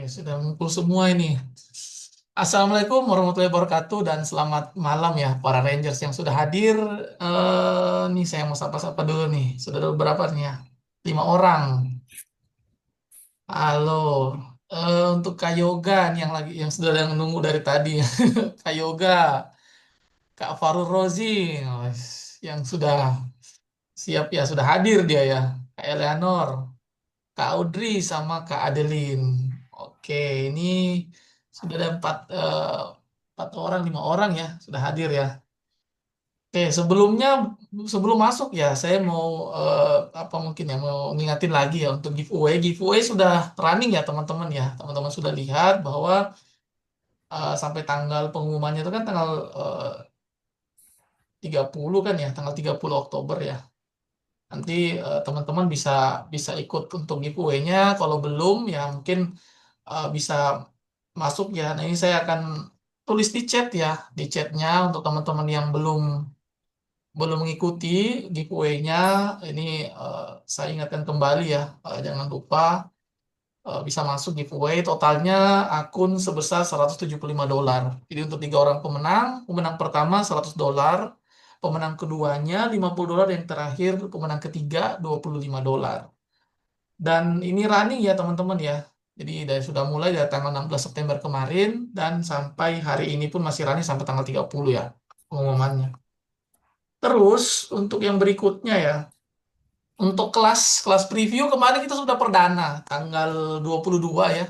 Sudah ngumpul semua ini. Assalamualaikum warahmatullahi wabarakatuh dan selamat malam ya para Rangers yang sudah hadir. Nih saya mau sapa-sapa dulu nih. Sudah ada berapa nih ya? 5 orang. Halo. Untuk Kak Yoga nih yang sudah yang nunggu dari tadi. Kak Yoga, Kak Farul Rozi, oh, yang sudah siap ya, sudah hadir dia ya. Kak Eleanor, Kak Audrey sama Kak Adeline. Oke, ini sudah ada 4 orang, 5 orang ya sudah hadir ya. Oke, sebelum masuk ya, saya mau apa mungkin ya mau ngingatin lagi ya untuk giveaway. Giveaway sudah running ya teman-teman ya. Teman-teman sudah lihat bahwa sampai tanggal pengumumannya itu kan tanggal 30 kan ya, tanggal 30 Oktober ya. Nanti teman-teman bisa bisa ikut untuk giveaway-nya. Kalau belum ya mungkin bisa masuk ya. Nah ini saya akan tulis di chat ya, di chatnya untuk teman-teman yang belum belum mengikuti giveaway-nya. Ini saya ingatkan kembali ya, jangan lupa bisa masuk giveaway. Totalnya akun sebesar $175. Jadi untuk 3 orang pemenang, pemenang pertama $100, pemenang keduanya $50, yang terakhir pemenang ketiga $25. Dan ini running ya teman-teman ya. Jadi sudah mulai dari tanggal 16 September kemarin dan sampai hari ini pun masih running sampai tanggal 30 ya pengumumannya. Terus untuk yang berikutnya ya, untuk kelas kelas preview kemarin kita sudah perdana tanggal 22 ya.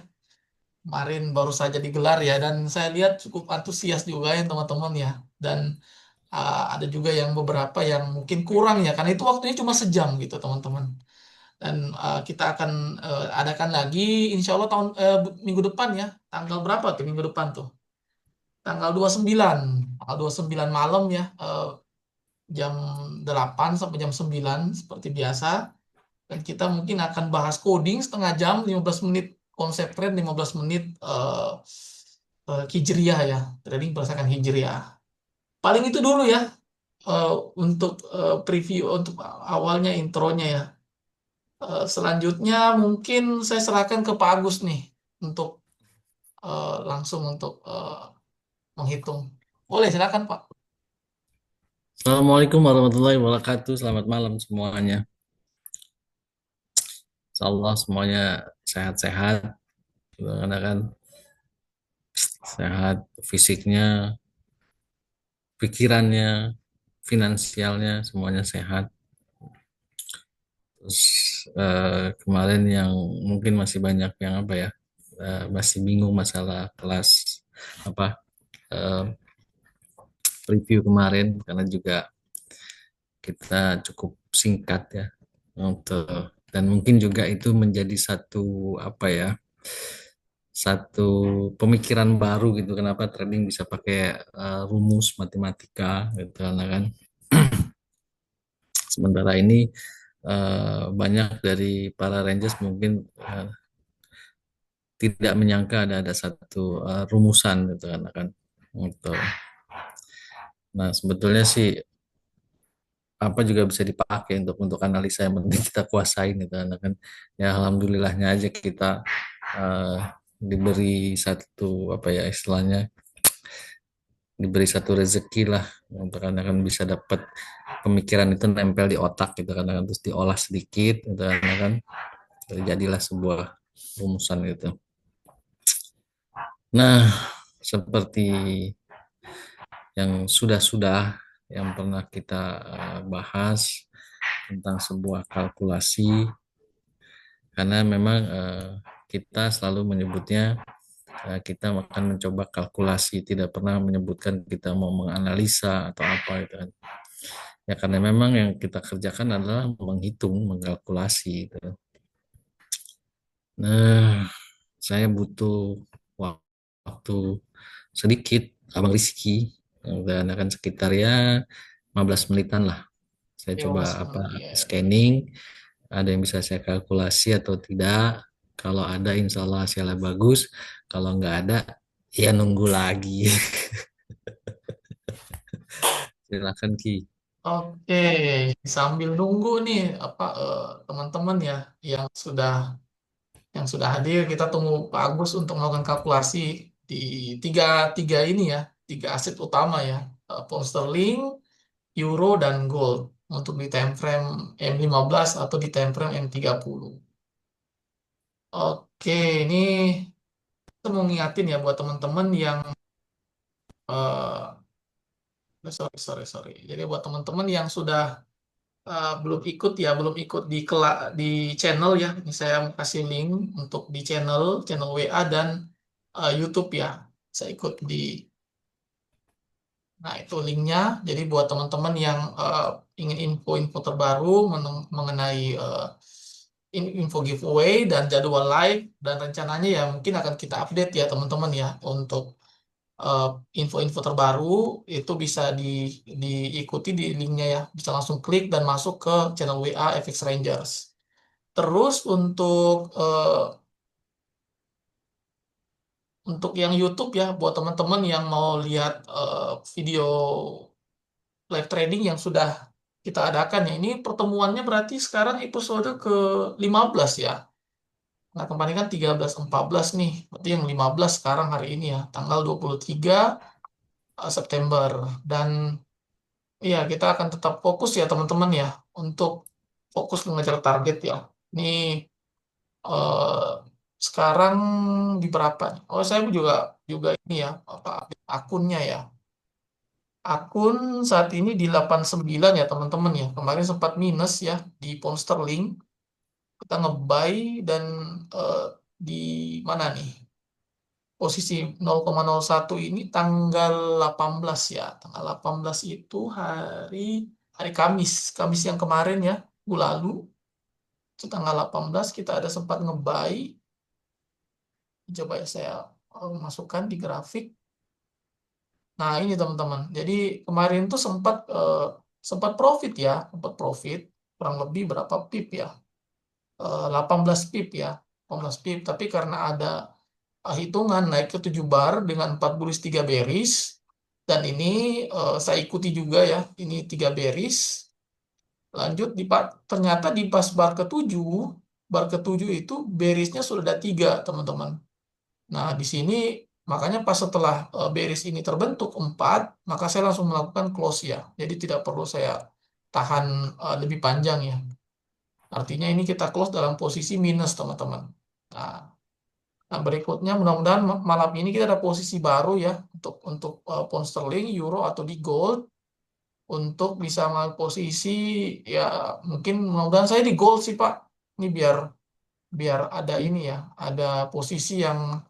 Kemarin baru saja digelar ya dan saya lihat cukup antusias juga ya teman-teman ya. Dan ada juga yang beberapa yang mungkin kurang ya karena itu waktunya cuma sejam gitu teman-teman. Dan kita akan adakan lagi insya Allah minggu depan ya. Tanggal berapa tuh minggu depan tuh? Tanggal 29. Tanggal 29 malam ya. Jam 8 sampai jam 9 seperti biasa. Dan kita mungkin akan bahas coding setengah jam, 15 menit konsep trend, 15 menit Hijriah ya. Trading berdasarkan Hijriah. Paling itu dulu ya eh, untuk preview untuk awalnya intronya ya. Selanjutnya mungkin saya serahkan ke Pak Agus nih untuk langsung untuk menghitung. Boleh silakan Pak. Assalamualaikum warahmatullahi wabarakatuh. Selamat malam semuanya. Insya Allah semuanya sehat-sehat. Karena kan sehat fisiknya, pikirannya, finansialnya semuanya sehat. Terus kemarin yang mungkin masih banyak yang apa ya, masih bingung masalah kelas apa eh, review kemarin karena juga kita cukup singkat ya untuk dan mungkin juga itu menjadi satu apa ya satu pemikiran baru gitu kenapa trading bisa pakai rumus matematika gitu karena kan sementara ini banyak dari para rangers mungkin tidak menyangka ada satu rumusan gitu karena kan gitu. Nah sebetulnya sih apa juga bisa dipakai untuk analisa yang penting kita kuasain gitu karena kan ya alhamdulillahnya aja kita eh, diberi satu apa ya istilahnya diberi satu rezeki lah untuk karena kan bisa dapat pemikiran itu nempel di otak gitu karena kan terus diolah sedikit gitu karena kan terjadilah sebuah rumusan gitu. Nah, seperti yang sudah-sudah yang pernah kita bahas tentang sebuah kalkulasi karena memang kita selalu menyebutnya kita akan mencoba kalkulasi, tidak pernah menyebutkan kita mau menganalisa atau apa gitu kan. Ya karena memang yang kita kerjakan adalah menghitung, mengkalkulasi gitu. Nah, saya butuh waktu sedikit, Abang Rizky, dan akan sekitar ya 15 menitan lah. Saya Ya, coba Mas apa Mandi ya. scanning, ada yang bisa saya kalkulasi atau tidak. Kalau ada, insya Allah hasilnya bagus. Kalau nggak ada, ya nunggu lagi. Silakan Ki. Oke, sambil nunggu nih apa teman-teman ya yang sudah yang sudah hadir. Kita tunggu Pak Agus untuk melakukan kalkulasi di tiga tiga ini ya, tiga aset utama ya, pound sterling, euro, dan gold untuk di time frame M15 atau di time frame M30. Oke, ini kita mau ngingatin ya buat teman-teman yang sorry. Jadi buat teman-teman yang sudah belum ikut ya, belum ikut di channel ya. Ini saya mau kasih link untuk di channel WA dan YouTube ya. Saya ikut di, nah itu linknya. Jadi buat teman-teman yang ingin info-info terbaru mengenai info giveaway dan jadwal live dan rencananya ya mungkin akan kita update ya teman-teman ya untuk eh, info-info terbaru itu bisa diikuti di linknya ya. Bisa langsung klik dan masuk ke channel WA FX Rangers. Terus untuk yang YouTube ya, buat teman-teman yang mau lihat video live trading yang sudah kita adakan ya, ini pertemuannya berarti sekarang episode ke-15 ya. Nah, kemarin kan 13-14 nih, berarti yang 15 sekarang hari ini ya, tanggal 23 September. Dan iya, kita akan tetap fokus ya teman-teman ya, untuk fokus mengejar target ya. Ini eh, sekarang di berapa nih? Oh, saya juga juga ini ya, apa akunnya ya. Akun saat ini di 89 ya teman-teman ya. Kemarin sempat minus ya di pound sterling. Kita nge-buy dan eh, di mana nih? Posisi 0,01 ini tanggal 18 ya. Tanggal 18 itu hari hari Kamis. Kamis yang kemarin ya, minggu lalu. Itu tanggal 18 kita ada sempat nge-buy. Coba ya saya masukkan di grafik. Nah, ini teman-teman. Jadi kemarin tuh sempat profit ya, sempat profit kurang lebih berapa pip ya? 18 pip ya. 18 pip, tapi karena ada hitungan naik ke 7 bar dengan 4 bullish 3 bearish dan ini saya ikuti juga ya. Ini 3 bearish. Lanjut ternyata di pas bar ke-7 itu bearishnya sudah ada 3, teman-teman. Nah, di sini makanya pas setelah bearish ini terbentuk 4, maka saya langsung melakukan close ya. Jadi tidak perlu saya tahan lebih panjang ya. Artinya ini kita close dalam posisi minus, teman-teman. Nah, berikutnya mudah-mudahan malam ini kita ada posisi baru ya untuk pound sterling, euro atau di gold untuk bisa mengambil posisi ya mungkin mudah-mudahan saya di gold sih Pak. Ini biar biar ada ini ya, ada posisi yang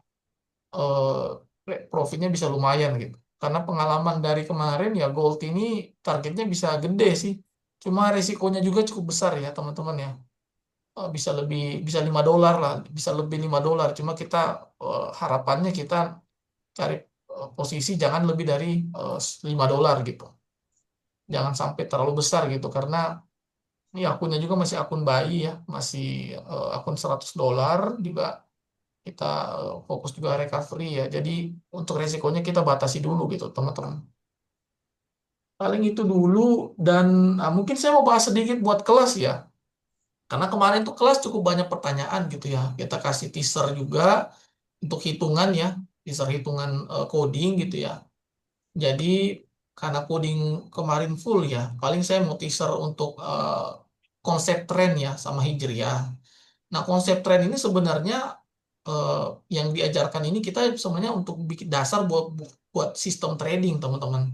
profitnya bisa lumayan gitu. Karena pengalaman dari kemarin ya gold ini targetnya bisa gede sih. Cuma resikonya juga cukup besar ya teman-teman ya. Bisa lebih bisa $5 lah, bisa lebih $5. Cuma kita harapannya kita cari posisi jangan lebih dari $5 gitu. Jangan sampai terlalu besar gitu karena ini akunnya juga masih akun bayi ya, masih akun $100 juga kita fokus juga recovery ya. Jadi untuk resikonya kita batasi dulu gitu, teman-teman. Paling itu dulu dan mungkin saya mau bahas sedikit buat kelas ya. Karena kemarin tuh kelas cukup banyak pertanyaan gitu ya. Kita kasih teaser juga untuk hitungan ya, teaser hitungan coding gitu ya. Jadi karena coding kemarin full ya, paling saya mau teaser untuk konsep tren ya sama hijriah. Nah, konsep tren ini sebenarnya eh, yang diajarkan ini kita sebenarnya untuk bikin dasar buat buat sistem trading, teman-teman.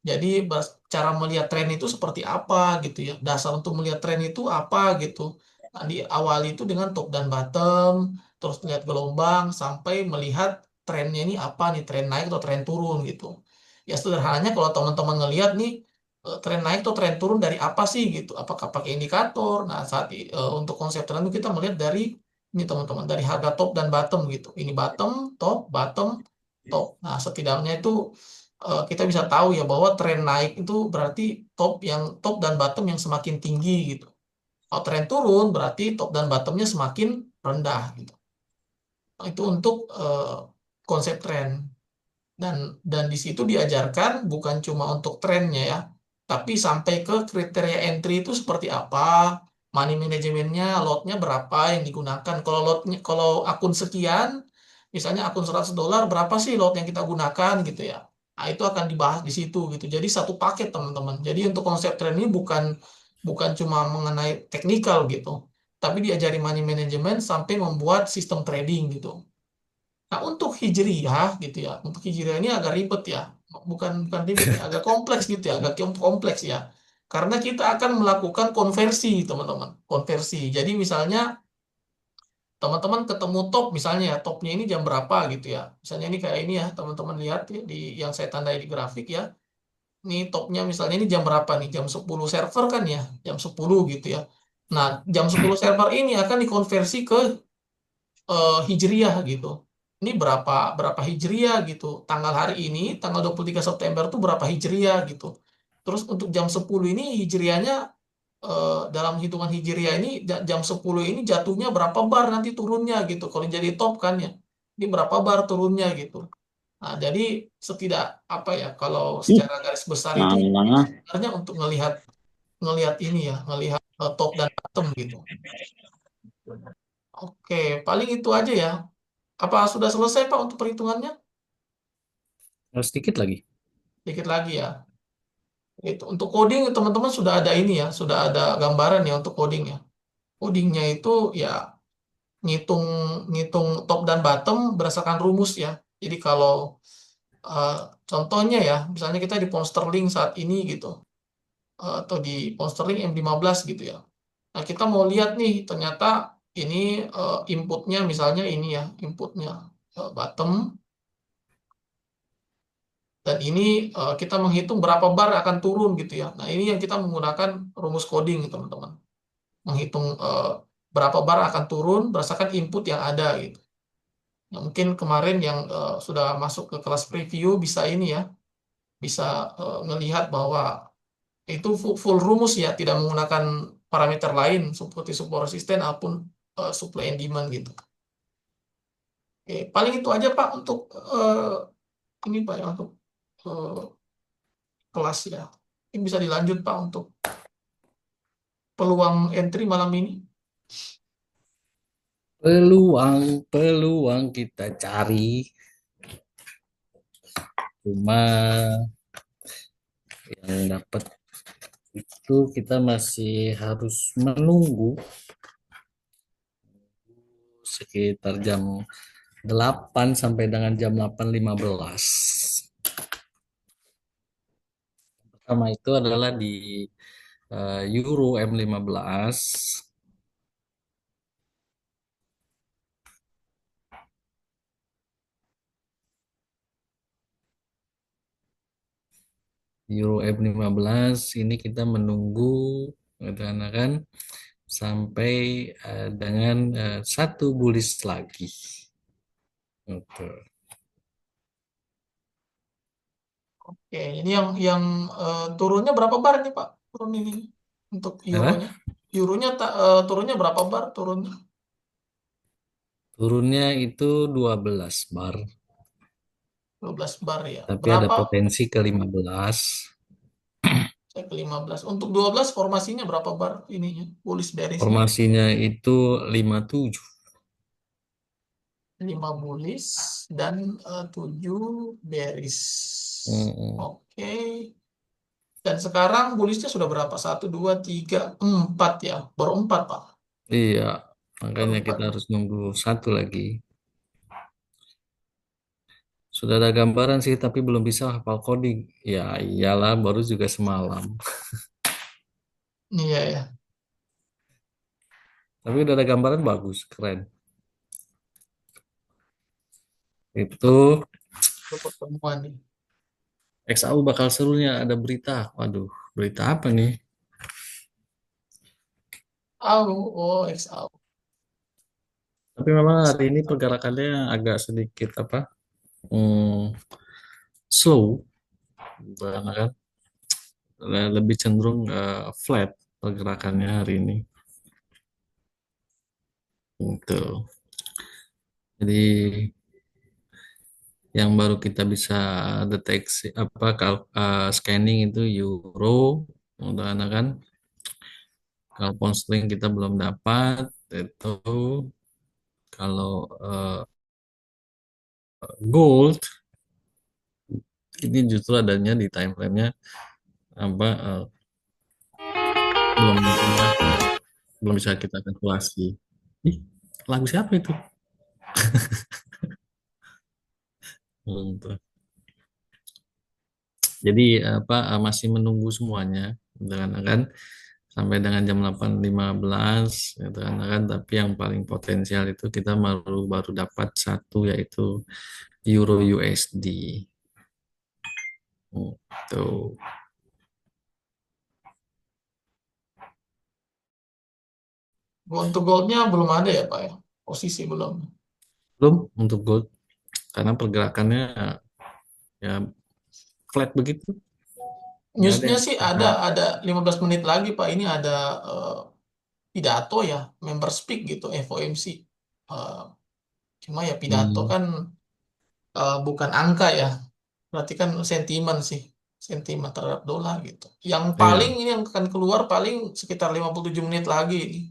Jadi cara melihat tren itu seperti apa gitu ya. Dasar untuk melihat tren itu apa gitu. Nah, diawali itu dengan top dan bottom, terus lihat gelombang sampai melihat trennya ini apa nih, tren naik atau tren turun gitu. Ya sederhananya kalau teman-teman ngelihat nih tren naik atau tren turun dari apa sih gitu. Apakah pakai indikator? Nah, untuk konsep tren itu kita melihat dari ini teman-teman dari harga top dan bottom gitu. Ini bottom, top, bottom, top. Nah, setidaknya itu kita bisa tahu ya bahwa tren naik itu berarti top dan bottom yang semakin tinggi gitu. Kalau tren turun berarti top dan bottomnya semakin rendah gitu. Nah, itu untuk konsep tren dan di situ diajarkan bukan cuma untuk trennya ya, tapi sampai ke kriteria entry itu seperti apa, money manajemennya, lotnya berapa yang digunakan. Kalau lotnya, kalau akun sekian, misalnya akun $100, berapa sih lot yang kita gunakan gitu ya. Nah, itu akan dibahas di situ gitu. Jadi satu paket teman-teman. Jadi untuk konsep tren ini bukan bukan cuma mengenai teknikal gitu, tapi diajari money management sampai membuat sistem trading gitu. Nah, untuk hijriyah gitu ya, untuk hijriyah ini agak ribet ya, bukan ribet ya, agak kompleks gitu ya, agak kompleks ya. Karena kita akan melakukan konversi, teman-teman. Konversi. Jadi misalnya teman-teman ketemu top, misalnya ya, topnya ini jam berapa gitu ya. Misalnya ini kayak ini ya, teman-teman lihat ya, di yang saya tandai di grafik ya. Ini topnya misalnya ini jam berapa nih? Jam 10 server kan ya, jam 10 gitu ya. Nah, jam 10 server ini akan dikonversi ke hijriyah gitu. Ini berapa berapa hijriyah gitu. Tanggal hari ini, tanggal 23 September tuh berapa hijriyah gitu. Terus untuk jam 10 ini hijriyahnya dalam hitungan hijriyah ini jam 10 ini jatuhnya berapa bar nanti turunnya gitu. Kalau jadi top kan ya. Ini berapa bar turunnya gitu. Nah, jadi setidak apa ya kalau secara garis besar itu sebenarnya untuk ngelihat ngelihat ini ya, ngelihat top dan bottom gitu. Oke, paling itu aja ya. Apa sudah selesai Pak untuk perhitungannya? Harus sedikit lagi. Dikit lagi ya. Itu untuk coding teman-teman sudah ada ini ya, sudah ada gambaran ya untuk coding ya. Codingnya itu ya ngitung ngitung top dan bottom berdasarkan rumus ya. Jadi kalau eh, contohnya ya, misalnya kita di pound sterling saat ini gitu, atau di pound sterling M15 gitu ya. Nah kita mau lihat nih, ternyata ini inputnya misalnya ini ya, inputnya bottom. Dan ini kita menghitung berapa bar akan turun gitu ya. Nah, ini yang kita menggunakan rumus coding, teman-teman. Menghitung berapa bar akan turun berdasarkan input yang ada gitu. Nah, mungkin kemarin yang sudah masuk ke kelas preview bisa ini ya, bisa ngelihat bahwa itu full rumus ya, tidak menggunakan parameter lain seperti support resisten ataupun supply and demand gitu. Oke, paling itu aja Pak untuk ini Pak ya, untuk eh, kelas ya. Ini bisa dilanjut Pak untuk peluang entry malam ini. Peluang kita cari, cuma yang dapat itu kita masih harus menunggu sekitar jam 8 sampai dengan jam 8.15. Pertama itu adalah di Euro M15, Euro M15 ini kita menunggu kan sampai dengan satu bullish lagi. Gitu. Oke, ini yang turunnya berapa bar nih Pak? Turun ini untuk euronya. Apa? Euronya turunnya berapa bar turunnya? Turunnya itu 12 bar, 12 bar ya. tapi ada Berapa? potensi ke 15. Saya ke 15. Untuk 12 formasinya berapa bar ininya? Bullish bearishnya? Formasinya itu 57. 5 bullish dan 7 bearish. Mm-mm. Oke. Dan sekarang bullishnya sudah berapa? Satu, dua, tiga, empat ya. Baru empat Pak. Iya, Baru makanya empat kita ya. harus nunggu satu lagi. Sudah ada gambaran sih, tapi belum bisa hafal coding. Ya iyalah, baru juga semalam. Iya ya. Tapi udah ada gambaran bagus, keren. Itu Untuk pertemuan nih. XAU bakal serunya ada berita. Waduh, berita apa nih? Oh, XAU. Tapi memang hari ini pergerakannya agak sedikit apa? Hmm, slow, karena kan lebih cenderung flat pergerakannya hari ini. Gitu. Jadi yang baru kita bisa deteksi apa scanning itu euro, udah kan Kalau pound sterling kita belum dapat itu. Kalau gold ini justru adanya di time frame-nya apa belum apa belum bisa kita kalkulasi. Ih, lagu siapa itu? Belum tuh. Jadi apa masih menunggu semuanya dengan kan sampai dengan jam 8.15 gitu kan, tapi yang paling potensial itu kita baru baru dapat satu yaitu Euro USD. Tuh. Untuk goldnya belum ada ya Pak ya, posisi belum. Belum untuk gold karena pergerakannya ya flat begitu, nggak ada Newsnya yang sih ada naik. ada 15 menit lagi Pak, ini ada pidato ya, member speak gitu, FOMC. Eh, Cuma ya pidato Hmm, kan bukan angka ya, berarti kan sentimen sih, sentimen terhadap dolar gitu. Yang paling iya. ini yang akan keluar paling sekitar 57 menit lagi ini.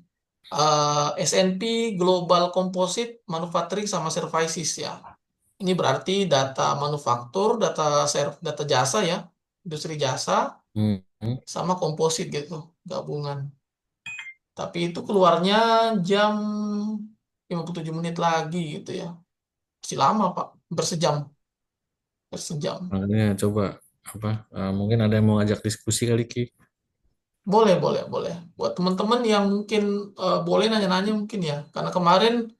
S&P Global Composite Manufacturing sama Services ya. Ini berarti data manufaktur, data jasa ya, industri jasa Hmm, hmm. sama komposit gitu, gabungan. Tapi itu keluarnya jam 57 menit lagi gitu ya. Masih lama Pak, bersejam, bersejam. Makanya coba apa mungkin ada yang mau ngajak diskusi kali Ki. Boleh, boleh, boleh. Buat teman-teman yang mungkin boleh nanya-nanya mungkin ya. Karena kemarin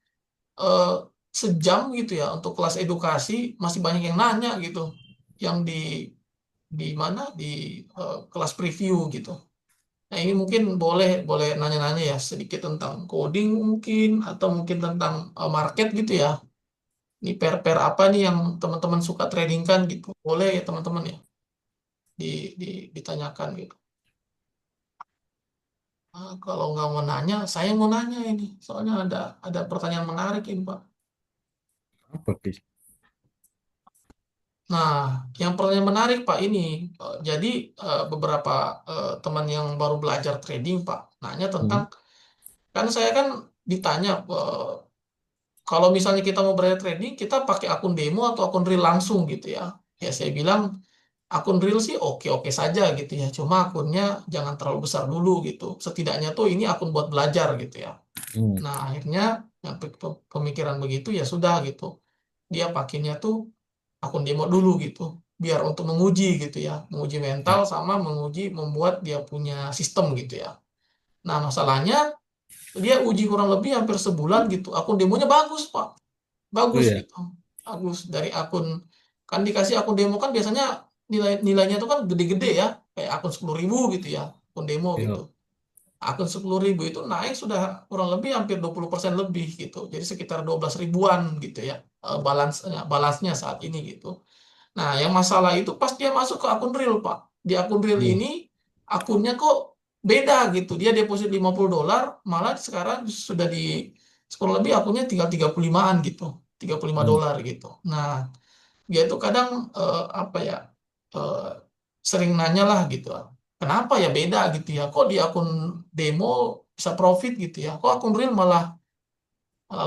eh, sejam gitu ya untuk kelas edukasi masih banyak yang nanya gitu. Yang di mana di kelas preview gitu. Nah, ini mungkin boleh boleh nanya-nanya ya sedikit tentang coding mungkin atau mungkin tentang market gitu ya. Ini pair-pair apa nih yang teman-teman suka trading kan gitu. Boleh ya teman-teman ya ditanyakan gitu. Kalau nggak mau nanya, saya mau nanya ini. Soalnya ada pertanyaan menarik ini, Pak. Apa Ki? Nah, yang pertanyaan menarik, Pak, ini. Jadi, beberapa teman yang baru belajar trading, Pak, nanya tentang, Hmm, kan saya kan ditanya, kalau misalnya kita mau belajar trading, kita pakai akun demo atau akun real langsung gitu ya. Ya, saya bilang, akun real sih oke-oke saja gitu ya. Cuma akunnya jangan terlalu besar dulu gitu. Setidaknya tuh ini akun buat belajar gitu ya. hmm. Nah, akhirnya yang pemikiran begitu ya sudah gitu. Dia pakainya tuh akun demo dulu gitu. Biar untuk menguji gitu ya. Menguji mental Ya. sama menguji membuat dia punya sistem gitu ya. Nah, masalahnya dia uji kurang lebih hampir sebulan gitu. Akun demonya bagus, Pak. Oh Bagus ya. gitu. Bagus dari akun, kan dikasih akun demo kan biasanya nilainya tuh kan gede-gede ya. Kayak akun 10.000 gitu ya. Akun demo gitu. Ya. Akun 10.000 itu naik sudah kurang lebih hampir 20% lebih gitu. Jadi sekitar 12 ribuan gitu ya balance-nya saat ini gitu. Nah, yang masalah itu pas dia masuk ke akun real, Pak. Di akun real Hmm, ini akunnya kok beda gitu. Dia deposit $50, malah sekarang sudah di kurang lebih akunnya tinggal 35-an gitu. 35 hmm. dolar gitu. Nah, dia itu kadang apa ya eh, sering nanya lah gitu, kenapa ya beda gitu ya, kok di akun demo bisa profit gitu ya, kok akun real malah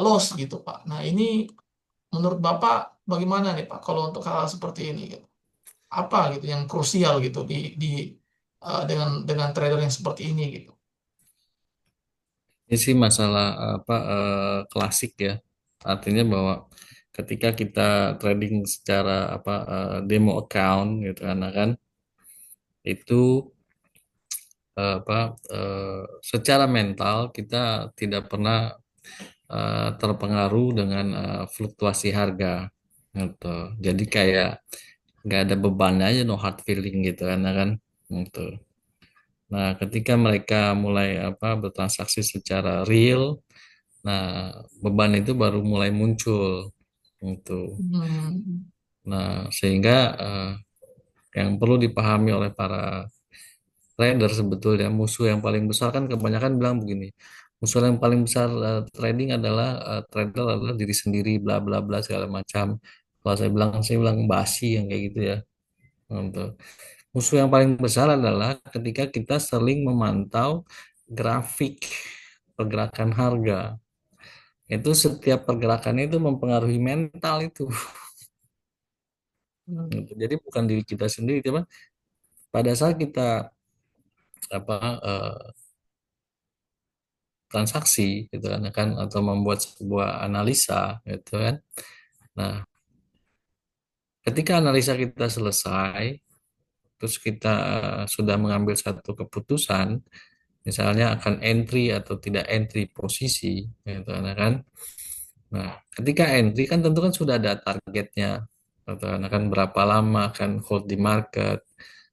loss gitu Pak. Nah, ini menurut Bapak bagaimana nih Pak kalau untuk hal, seperti ini gitu, apa gitu yang krusial gitu di dengan trader yang seperti ini gitu. Ini sih masalah apa klasik ya. Artinya bahwa ketika kita trading secara apa demo account gitu kan itu apa secara mental kita tidak pernah terpengaruh dengan fluktuasi harga gitu. Jadi kayak nggak ada beban aja, no hard feeling gitu kan gitu. Nah, ketika mereka mulai apa bertransaksi secara real, nah beban itu baru mulai muncul gitu. Hmm. Nah, sehingga yang perlu dipahami oleh para trader sebetulnya musuh yang paling besar kan kebanyakan bilang begini, musuh yang paling besar trading adalah trader adalah diri sendiri bla bla bla segala macam. Kalau saya bilang basi yang kayak gitu ya. Untuk musuh yang paling besar adalah ketika kita sering memantau grafik pergerakan harga. Itu setiap pergerakannya itu mempengaruhi mental itu. Hmm. Gitu. Jadi bukan diri kita sendiri, cuman pada saat kita apa transaksi gitu kan atau membuat sebuah analisa gitu kan. Nah, ketika analisa kita selesai, terus kita sudah mengambil satu keputusan, misalnya akan entry atau tidak entry posisi gitu kan. Nah, ketika entry kan tentu kan sudah ada targetnya, gitu kan akan berapa lama akan hold di market,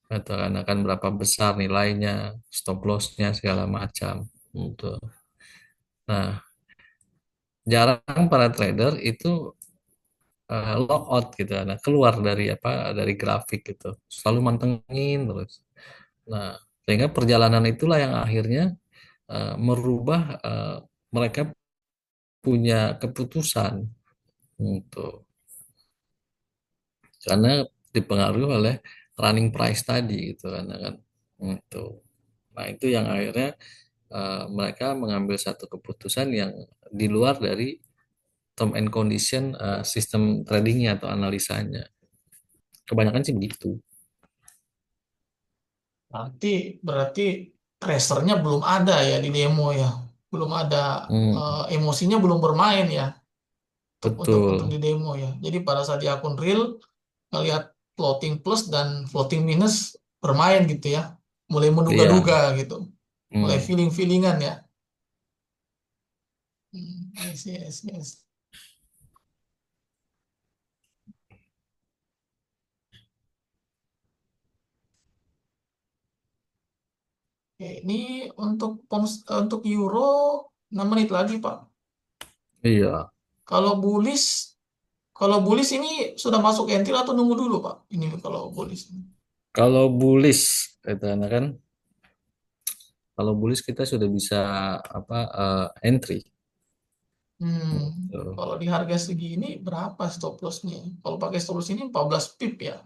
atau akan berapa besar nilainya, stop lossnya segala macam. Gitu. Nah, jarang para trader itu lock out gitu, nah keluar dari dari grafik gitu, selalu mantengin terus. Nah, sehingga perjalanan itulah yang akhirnya merubah mereka punya keputusan untuk karena dipengaruhi oleh running price tadi gitu kan itu. Nah, itu yang akhirnya mereka mengambil satu keputusan yang di luar dari term and condition sistem tradingnya atau analisanya. Kebanyakan sih begitu. Berarti berarti tracernya belum ada ya di demo ya. Belum ada Hmm, emosinya belum bermain ya untuk betul. di demo ya. Jadi pada saat di akun real ngelihat floating plus dan floating minus bermain gitu ya. Mulai menduga-duga Iya. gitu. Mulai Hmm. feeling-feelingan ya. I see, I see, I see. Oke, ini untuk euro 6 menit lagi, Pak. Iya. Kalau bullish, kalau bullish ini sudah masuk entry atau nunggu dulu, Pak? Ini kalau bullish. Kalau bullish itu kan kalau bullish kita sudah bisa entry. Hmm, Gitu. kalau di harga segini berapa stop lossnya? Kalau pakai stop loss ini 14 pip ya,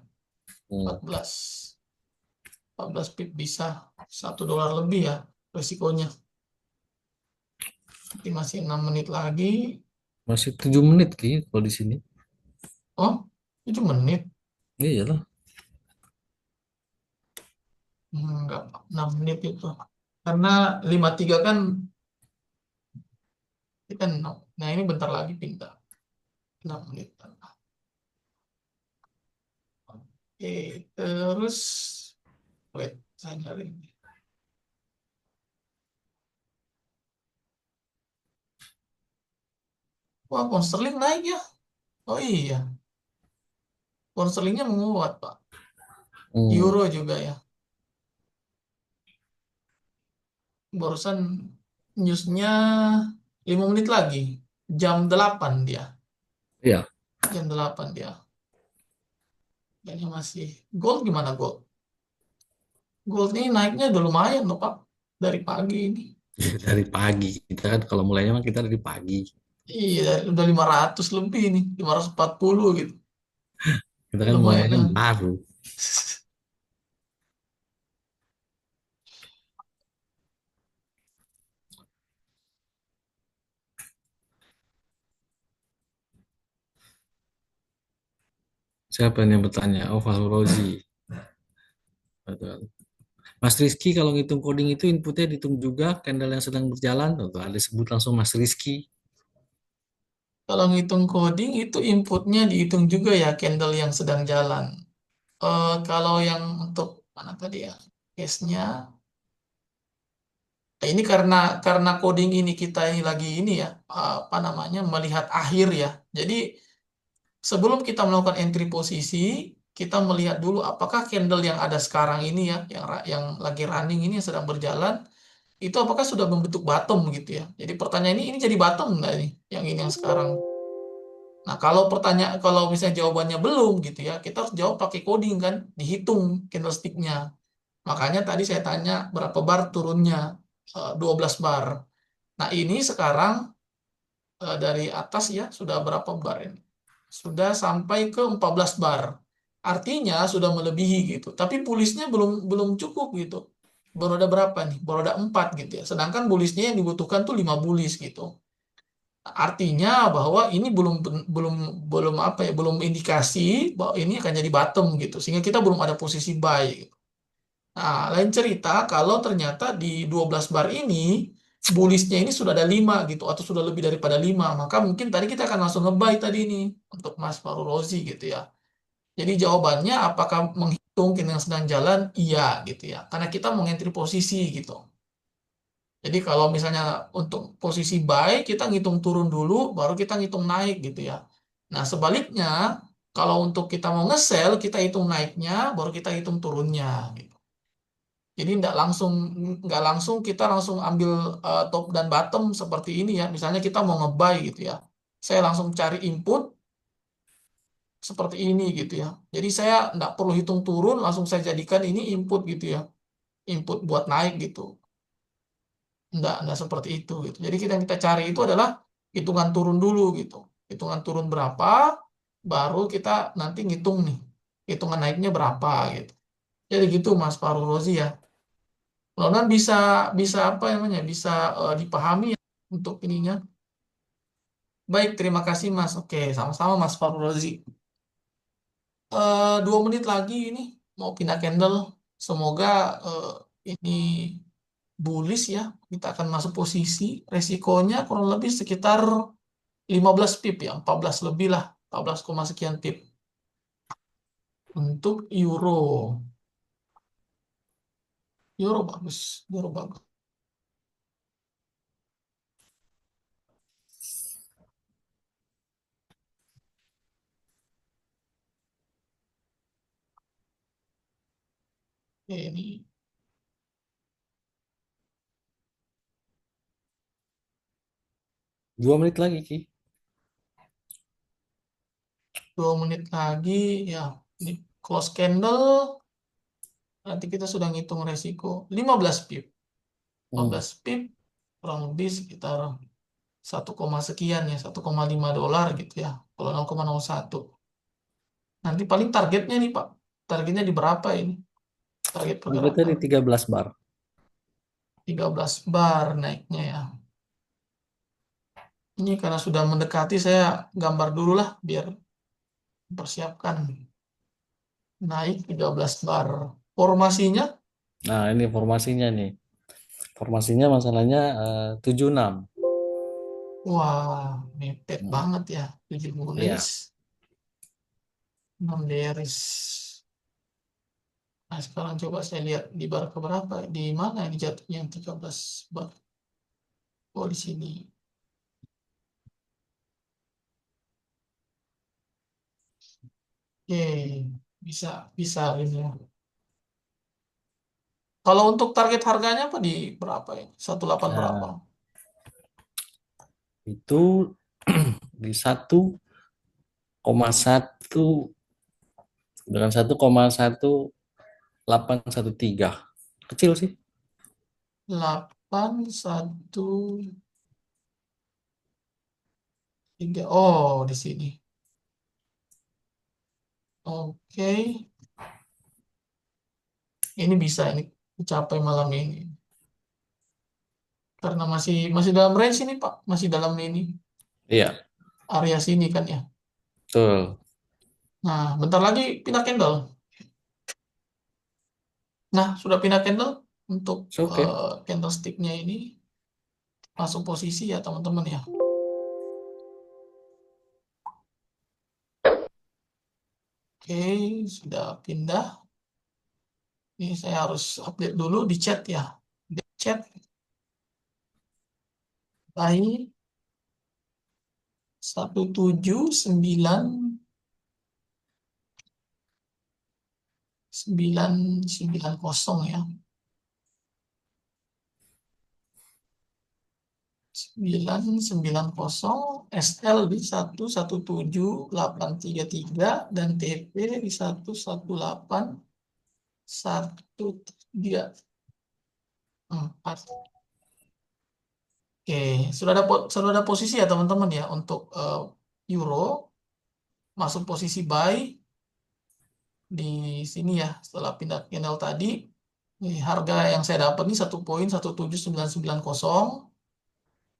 Hmm. 14, 14 pip bisa $1 lebih ya resikonya. Nanti masih 6 menit lagi. Masih 7 menit kayaknya kalau di sini. Oh, 7 menit. Iya lah. Enggak, 6 menit itu. Karena 53 kan, ini kan, nah ini bentar lagi pindah. 6 menit. Oke, terus, wait, saya cari. Wah, pound sterling naik ya. Oh iya, pound sterlingnya menguat, Pak. Hmm. Euro juga ya. Barusan newsnya 5 menit lagi. Jam 8 dia. Iya. Jam 8 dia. Kayaknya masih. Gold gimana gold? Gold ini naiknya udah lumayan loh, Pak. Dari pagi ini. Dari pagi kita kan kalau mulainya mah kita dari pagi. Iya, udah 500 lebih nih. 540 gitu. Kita kan Lumayan mulainya lah. baru. Siapa yang bertanya? Oh, Fahru Rozi. Betul. Mas Rizky kalau ngitung coding itu inputnya dihitung juga candle yang sedang berjalan. Tuh, ada sebut langsung Mas Rizky. Kalau ngitung coding itu inputnya dihitung juga ya candle yang sedang jalan. Kalau yang untuk mana tadi ya case-nya, ini karena coding ini kita ini lagi ini ya apa namanya melihat akhir ya. Jadi sebelum kita melakukan entry posisi, kita melihat dulu apakah candle yang ada sekarang ini ya yang lagi running ini yang sedang berjalan itu apakah sudah membentuk bottom gitu ya. Jadi pertanyaan ini jadi bottom nggak nih yang ini yang sekarang. Nah, kalau misalnya jawabannya belum gitu ya, kita harus jawab pakai coding kan, dihitung candlestick-nya. Makanya tadi saya tanya berapa bar turunnya, 12 bar. Nah, ini sekarang dari atas ya, sudah berapa bar ini? Sudah sampai ke 14 bar. Artinya sudah melebihi gitu. Tapi pulishnya belum belum cukup gitu. baru ada berapa nih? Baru ada 4 gitu ya. Sedangkan bullish-nya yang dibutuhkan tuh 5 bullish gitu. Artinya bahwa ini belum belum belum apa ya, belum indikasi bahwa ini akan jadi bottom gitu. Sehingga kita belum ada posisi buy gitu. Nah, lain cerita kalau ternyata di 12 bar ini bullish-nya ini sudah ada 5 gitu atau sudah lebih daripada 5, maka mungkin tadi kita akan langsung nge-buy tadi nih untuk Mas Faru Rozi gitu ya. Jadi jawabannya apakah menghitung yang sedang jalan? Iya gitu ya. Karena kita mau entry posisi gitu. Jadi kalau misalnya untuk posisi buy, kita ngitung turun dulu, baru kita ngitung naik gitu ya. Nah sebaliknya, kalau untuk kita mau nge-sell, kita hitung naiknya, baru kita hitung turunnya gitu. Jadi nggak langsung kita langsung ambil top dan bottom seperti ini ya. Misalnya kita mau nge-buy gitu ya. Saya langsung cari input seperti ini gitu ya. Jadi saya nggak perlu hitung turun, langsung saya jadikan ini input gitu ya. Input buat naik gitu. Nggak seperti itu gitu. Jadi yang kita cari itu adalah hitungan turun dulu gitu. Hitungan turun berapa, baru kita nanti ngitung nih. Hitungan naiknya berapa gitu. Jadi gitu Mas Faru Rozi ya. Mudah-mudahan bisa bisa apa namanya bisa dipahami ya untuk ininya. Baik, terima kasih Mas. Oke, sama-sama Mas Faru Rozi. 2 menit lagi ini mau pindah candle. Semoga eh, ini bullish ya. Kita akan masuk posisi. Resikonya kurang lebih sekitar 15 pip ya, 14 lebih lah, 14, sekian pip untuk euro. Euro bagus, euro bagus. Ini 2 menit lagi, Ki. 2 menit lagi ya. Ini close candle. Nanti kita sudah ngitung resiko 15 pip. Hmm. 15 pip kurang lebih sekitar 1, sekian ya, 1,5 dolar gitu ya. Kalau 0,01. Nanti paling targetnya nih Pak. Targetnya di berapa ini? Target Targetnya pergerakan. di 13 bar. 13 bar naiknya ya. Ini karena sudah mendekati, saya gambar dulu lah biar persiapkan naik 13 bar. Formasinya, Nah, ini formasinya nih. Formasinya masalahnya 76. wah, mepet Hmm. banget ya. 7 bullish, Iya. 6 bearish. Nah, sekarang coba saya lihat di bar keberapa, di mana ini jatuhnya yang 13 bar. Oh, di sini. Oke, bisa, bisa ini ya. Kalau untuk target harganya apa di berapa ya? 18 berapa? Nah, itu di 1,1 dengan 1,1813. Kecil sih. 813. Oh, di sini. Oke. Ini bisa ini dicapai malam ini. Karena masih masih dalam range ini, Pak. Masih dalam ini Iya, area sini kan ya. betul. Nah, bentar lagi pindah candle. Nah, sudah pindah candle untuk Oke. candlesticknya ini masuk posisi ya, teman-teman ya. Oke, sudah pindah. Ini saya harus update dulu di chat ya. Di chat baik 17990 ya. 990 SL di 117 833 dan TP di 118 134. Oke, sudah ada posisi ya teman-teman ya untuk euro masuk posisi buy di sini ya setelah pindah channel tadi. Nih, harga yang saya dapat nih 1,17990.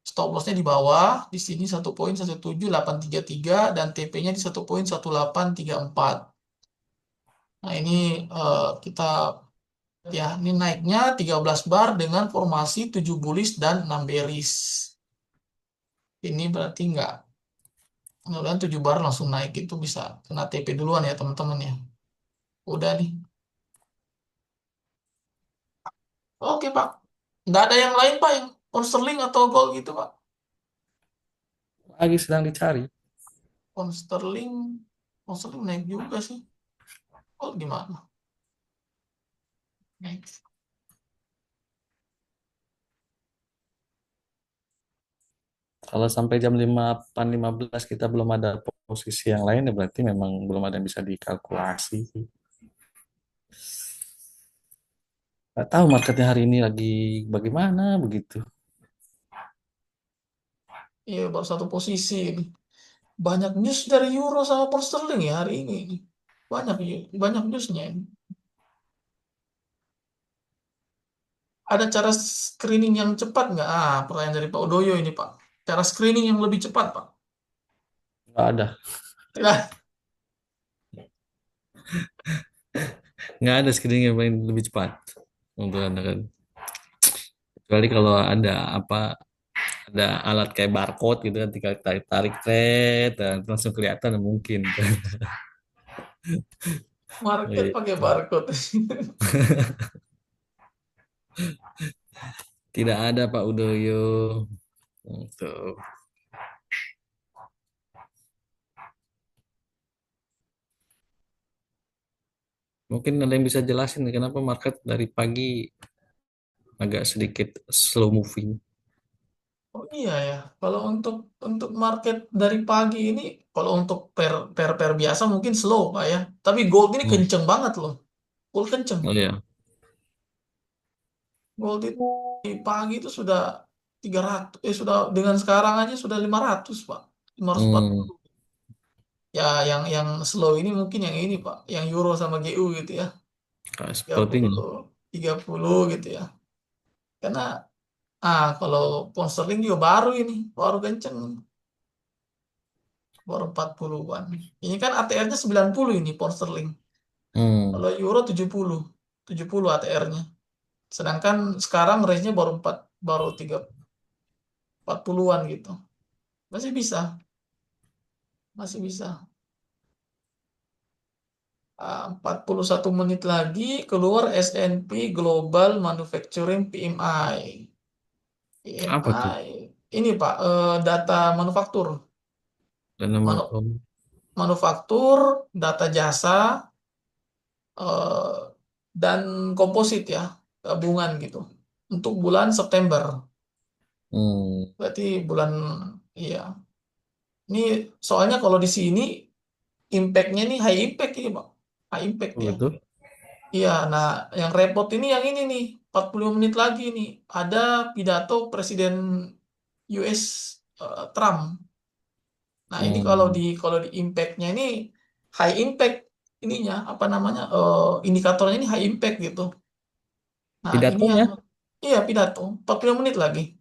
Stop lossnya di bawah, di sini 1,17833 dan TP-nya di 1,1834. Nah, ini kita ya, ini naiknya 13 bar dengan formasi 7 bullish dan 6 bearish. Ini berarti nggak, mudah-mudahan 7 bar langsung naik itu bisa kena TP duluan ya teman-teman ya. Udah nih. Oke Pak, nggak ada yang lain Pak yang pound sterling atau gold gitu Pak? Lagi sedang dicari. Pound sterling, pound sterling naik juga sih. Gold gimana? Naik. Kalau sampai jam 5.15 kita belum ada posisi yang lain, ya berarti memang belum ada yang bisa dikalkulasi. Nggak tahu marketnya hari ini lagi bagaimana begitu. Iya baru satu posisi ini. Banyak news dari euro sama pound sterling ya hari ini. Banyak banyak newsnya ini. Ada cara screening yang cepat nggak? Ah, pertanyaan dari Pak Udoyo ini Pak. Cara screening yang lebih cepat Pak. Nggak ada. Tidak. Nggak ada screening yang paling lebih cepat untuk Anda kan. Kecuali kalau ada apa, ada alat kayak barcode gitu kan, tinggal tarik tarik thread dan langsung kelihatan mungkin. Market pakai Gitu. barcode. Tidak ada Pak Udoyo. Gitu. Mungkin ada yang bisa jelasin nih, kenapa market dari pagi agak sedikit slow moving. Oh iya ya, kalau untuk market dari pagi ini, kalau untuk per biasa mungkin slow Pak ya. Tapi gold ini Hmm. kenceng banget loh. Gold kenceng. Oh ya. Gold itu di pagi itu sudah 300, sudah dengan sekarang aja sudah 500 Pak. 540. Hmm. Ya yang slow ini mungkin yang ini Pak, yang euro sama GU gitu ya. Nah, tiga sepertinya. puluh 30 gitu ya. Karena kalau pound sterling juga baru ini, baru kenceng, baru 40-an. Ini kan ATR-nya 90 ini pound sterling. Hmm. Kalau euro 70 ATR-nya. Sedangkan sekarang range-nya baru 4, baru 40-an gitu. Masih bisa, masih bisa. 41 menit lagi keluar S&P Global Manufacturing PMI. Apa tuh? PMI ini Pak, data manufaktur. Dan nama Manu- Manufaktur, data jasa, eh, dan komposit ya, gabungan gitu. Untuk bulan September. hmm. Berarti bulan, iya. Ini soalnya kalau di sini impact-nya nih high impact ini, Pak. High impact Oh ya. gitu. Iya, nah yang repot ini yang ini nih, 45 menit lagi nih. Ada pidato Presiden US Trump. Nah, ini Hmm. kalau di impact-nya ini high impact ininya apa namanya? Indikatornya ini high impact gitu. Nah, ini yang Pidatonya? iya pidato 45 menit lagi.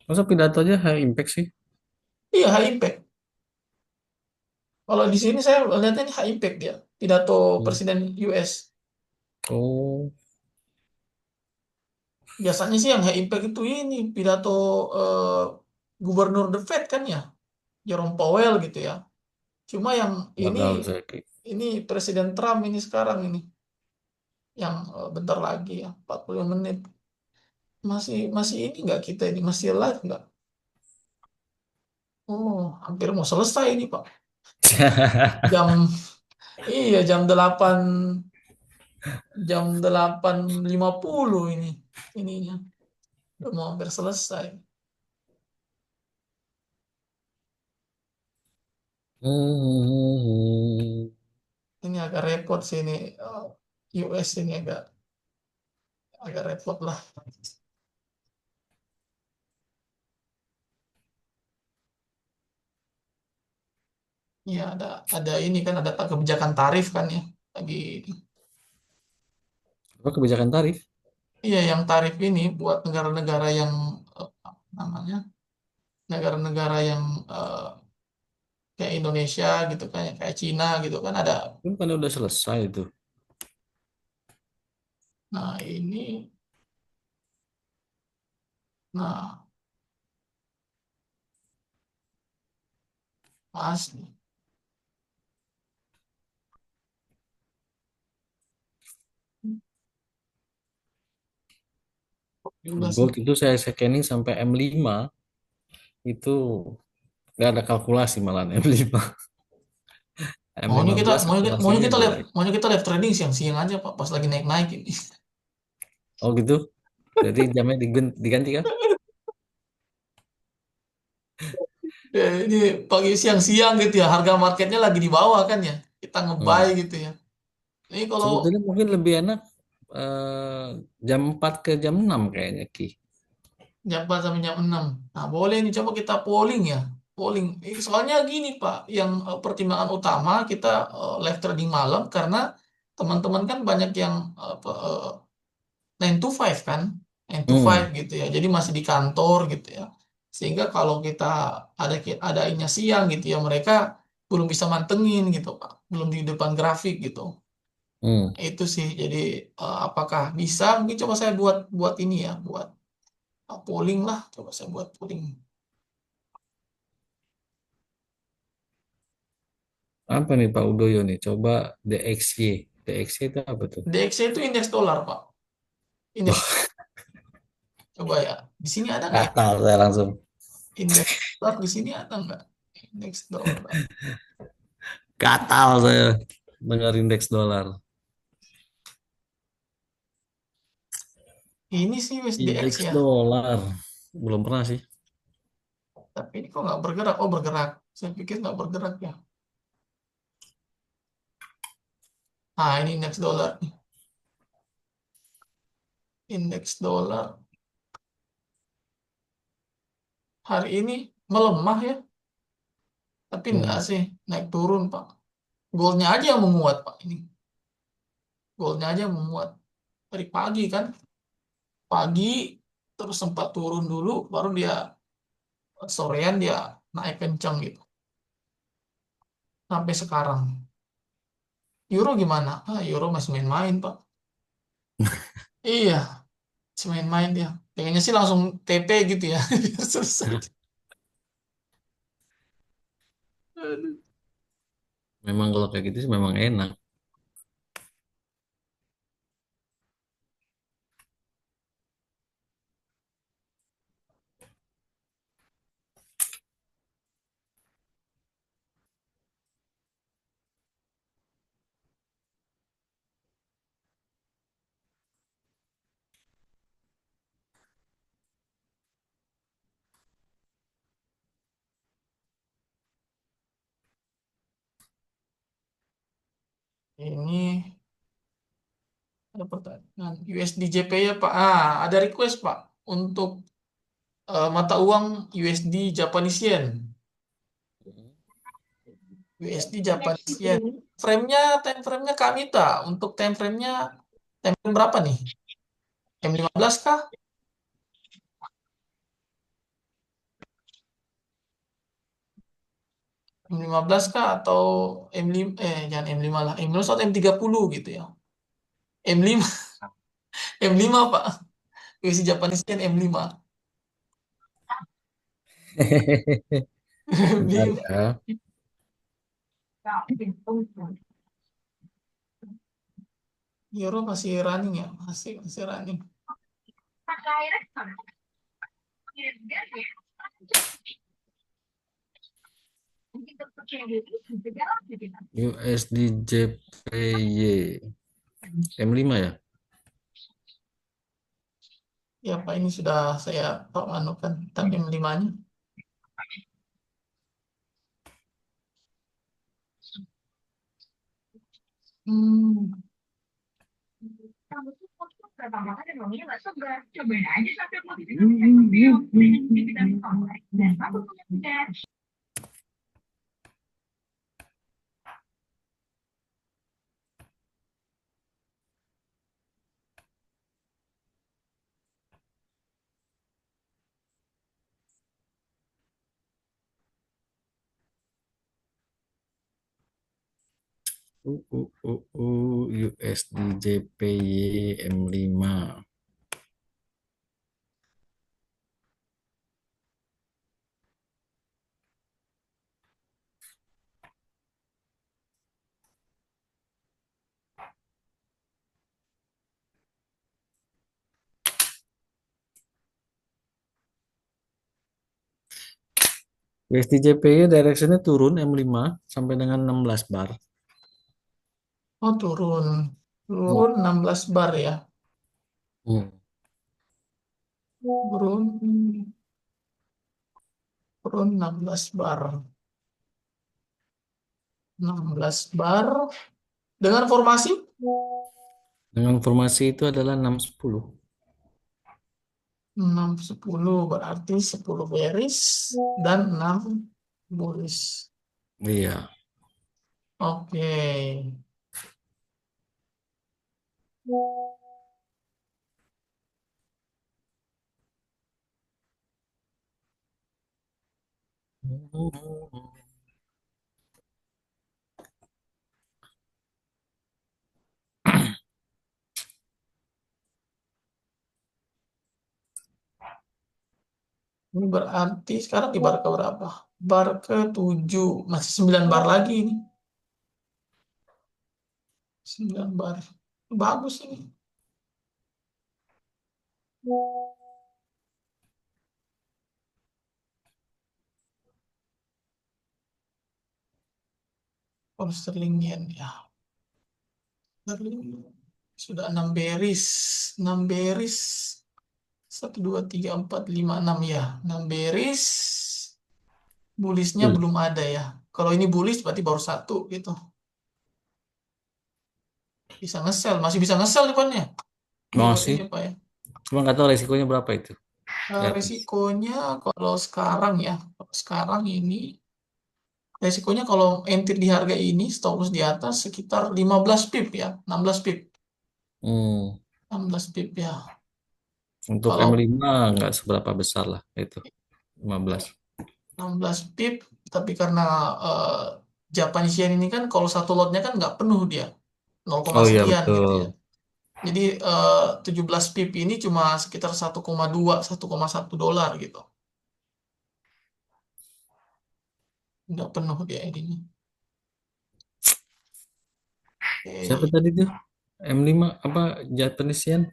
Masa pidatonya high impact sih? Iya, high impact. Kalau di sini saya lihatnya ini high impact dia. Pidato Hmm. Presiden US. Oh, Biasanya sih yang high impact itu ini pidato eh, Gubernur The Fed kan ya, Jerome Powell gitu ya. Cuma yang nggak ini tahu saya. ini Presiden Trump ini sekarang ini yang bentar lagi ya 40 menit. Masih masih ini nggak kita ini masih live nggak? Oh, hampir mau selesai ini Pak. Jam iya jam 8.50 ini ininya. Udah mau hampir selesai. Hmm. Ini agak repot sih ini US ini agak agak repot lah. Ya ada ini kan ada kebijakan tarif kan ya lagi. Apa kebijakan tarif? iya yang tarif ini buat negara-negara yang apa namanya negara-negara yang eh, kayak Indonesia gitu kan, kayak Cina gitu kan ada. Kan udah selesai itu. Nah ini, nah Mas nih, juga sih. Gold itu saya scanning sampai M5 itu nggak ada kalkulasi malah M5. Maunya kita, M15 maunya kalkulasinya kita live, jelek. maunya kita live trading siang-siang aja Pak, pas lagi naik-naik ini. Oh gitu. Berarti jamnya diganti kan? Ya, ini pagi siang-siang gitu ya, harga marketnya lagi di bawah kan ya, kita ngebuy Hmm. gitu ya. Ini kalau Sebetulnya mungkin lebih enak eh, jam 4 ke jam 6 kayaknya Ki. jam 4 sampai jam 6. Nah, boleh nih coba kita polling ya. Polling. Soalnya gini Pak, yang pertimbangan utama kita live trading malam karena teman-teman kan banyak yang 9 to 5 kan. 9 to 5 Hmm. gitu ya. Jadi masih di kantor gitu ya. Sehingga kalau kita adanya siang gitu ya, mereka belum bisa mantengin gitu Pak. Belum di depan grafik gitu. Hmm. Itu sih. Jadi apakah bisa? Mungkin coba saya buat buat ini ya, buat polling lah. Coba saya buat polling. Apa nih Pak Udoyo nih? Coba DXY. DXY itu apa tuh? DXY itu indeks dolar, Pak. Indeks, coba ya. Di sini ada nggak Nggak ya? tahu saya langsung. Indeks dolar di sini ada nggak? Indeks dolar. Gatal saya dengar indeks dolar. Ini sih USDX Indeks ya. dolar. Belum pernah sih. Tapi ini kok nggak bergerak? Oh, bergerak. Saya pikir nggak bergerak ya. Nah, ini indeks dolar nih. Indeks dolar hari ini melemah ya. Tapi enggak Hmm. sih. Naik turun, Pak. Goldnya aja yang menguat, Pak. Ini. Goldnya aja yang menguat. Dari pagi kan. Pagi, terus sempat turun dulu. Baru dia, sorean dia naik kencang gitu. Sampai sekarang. Euro gimana? Ah, Euro masih main-main, Pak. Iya, masih main-main dia. Pengennya sih langsung TP gitu ya, biar selesai. Aduh. Memang kalau kayak gitu sih memang enak. Ini ada pertanyaan. USD JP ya, Pak. Ah, ada request, Pak, untuk mata uang USD Japanese Yen. USD Japanese Yen. Time frame-nya Kak Mita. Untuk time frame berapa nih? M15 kah? M15 kah atau M5 jangan M5 lah. M15 atau M30 gitu ya. M5 M5 Pak. USD Japanese Yen M5. Bentar M5. ya. Euro masih running ya, masih running. USD JPY M5 ya. Ya Pak, ini sudah saya anukan tab M5-nya. Hmm. USD JPY M5. USD JPY directionnya turun M5 sampai dengan 16 bar. Oh, turun. Hmm. Turun 16 bar ya. Hmm. Turun, turun 16 bar. 16 bar. Dengan formasi Dengan formasi itu adalah 610. 6 10 berarti 10 bearish dan 6 bullish. Iya. Oke. Ini berarti sekarang di bar ke berapa? Bar ke 7. Masih 9 bar lagi ini. 9 bar. Bagus ini. Pound sterling yen ya. Sterling sudah 6 bearish. 6 bearish. 1 2 3 4 5 6 ya. 6 bearish. Bullishnya Tuh. belum ada ya. Kalau ini bullish berarti baru satu gitu. Bisa ngesel. Masih bisa ngesel depannya. Euro Masih. ini Pak ya. Cuma nggak tahu resikonya berapa itu di atas. Resikonya kalau sekarang ya. Kalau sekarang ini resikonya kalau enter di harga ini stop loss di atas sekitar 15 pip ya, 16 pip. Hmm. 16 pip ya. Untuk Kalau M5 nggak seberapa besar lah itu. 15. 16 pip, tapi karena eh, Japanese yen ini kan kalau satu lotnya kan nggak penuh dia, 0, Oh iya sekian gitu ya. betul. Jadi 17 pip ini cuma sekitar 1,2, 1,1 dolar gitu. Nggak penuh dia ini. Siapa Oke. tadi tuh? M5 apa Japanese Yen?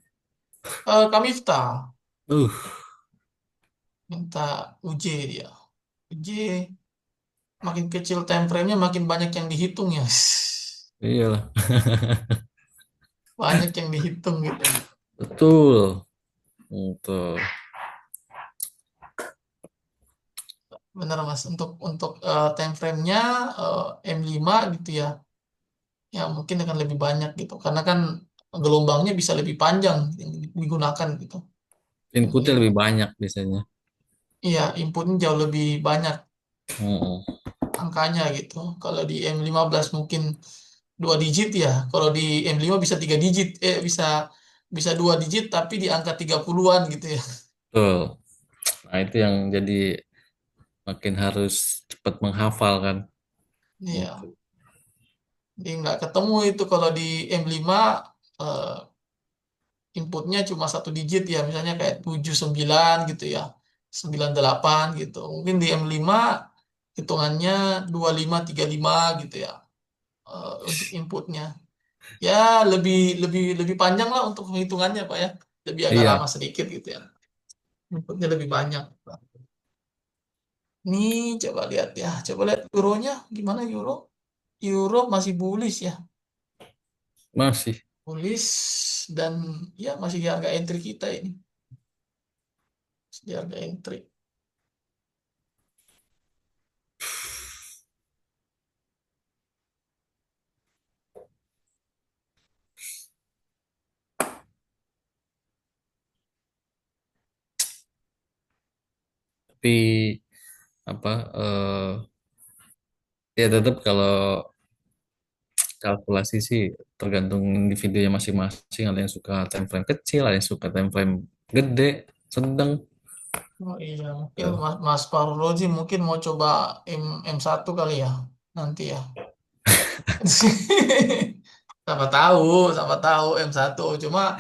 Kami minta Uh, minta UJ dia. UJ makin kecil time frame-nya makin banyak yang dihitung ya. iyalah. Banyak yang dihitung gitu. Betul. Betul. Benar Mas, untuk time frame-nya M5 gitu ya. Ya mungkin akan lebih banyak gitu. Karena kan gelombangnya bisa lebih panjang yang digunakan gitu. Inputnya M5. lebih banyak biasanya. Iya, inputnya jauh lebih banyak Mm-mm. angkanya gitu. Kalau di M15 mungkin 2 digit ya. Kalau di M5 bisa 3 digit. Bisa bisa 2 digit tapi di angka 30-an gitu ya. Betul. Nah itu yang jadi makin harus cepat menghafal kan. Gitu. Iya. Jadi nggak ketemu itu kalau di M5 eh, inputnya cuma 1 digit ya. Misalnya kayak 79 gitu ya. 98 gitu. Mungkin di M5 hitungannya 25 35 gitu ya. Untuk inputnya. Ya lebih lebih lebih panjang lah untuk penghitungannya Pak ya. Lebih agak lama Iya, sedikit gitu ya. Inputnya lebih banyak. Nih coba lihat ya. Coba lihat euronya. Gimana euro? Euro masih bullish ya. masih. Bullish dan ya masih di harga entry kita ini. Di harga entry. Tapi apa ya tetap kalau kalkulasi sih tergantung individunya masing-masing. Ada yang suka time frame kecil, ada yang suka time frame gede, sedang. Oh iya, mungkin Tuh. Mas Parloji mungkin mau coba M1 kali ya nanti ya. Sama tahu, sama tahu M1. Cuma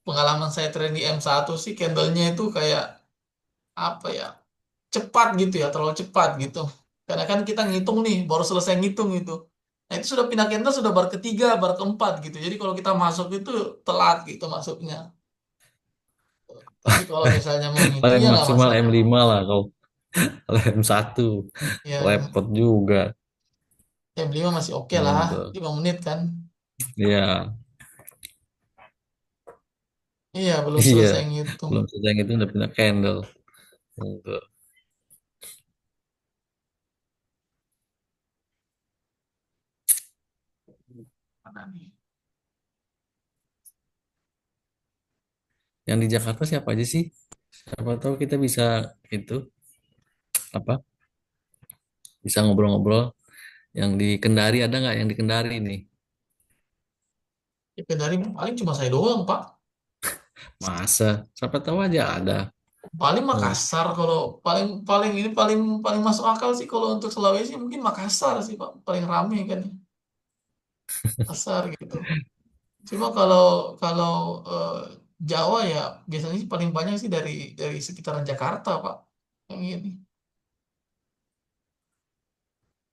pengalaman saya training di M1 sih candlenya itu kayak apa ya? Cepat gitu ya, terlalu cepat gitu. Karena kan kita ngitung nih, baru selesai ngitung itu. Nah itu sudah pindah candle sudah bar ketiga, bar keempat gitu. Jadi kalau kita masuk itu telat gitu masuknya. Tapi kalau misalnya mau ngitung Paling ya nggak maksimal masalah. M5 lah kalau M1 Ya repot juga. M5 masih oke lah, Gitu. 5 menit kan. Iya, Iya belum iya. selesai ngitung. Belum selesai itu udah pindah candle. Gitu. Mana nih? Yang di Jakarta siapa aja sih? Siapa tahu kita bisa itu apa? Bisa ngobrol-ngobrol. Yang di Kendari ada nggak yang di Kendari nih? IP dari paling cuma saya doang, Pak. Masa? Siapa tahu aja ada. Paling Hmm. Makassar kalau paling paling ini paling paling masuk akal sih kalau untuk Sulawesi mungkin Makassar sih, Pak. Paling rame kan ya. Makassar gitu. Cuma kalau kalau eh, Jawa ya biasanya sih paling banyak sih dari sekitaran Jakarta, Pak. Yang ini.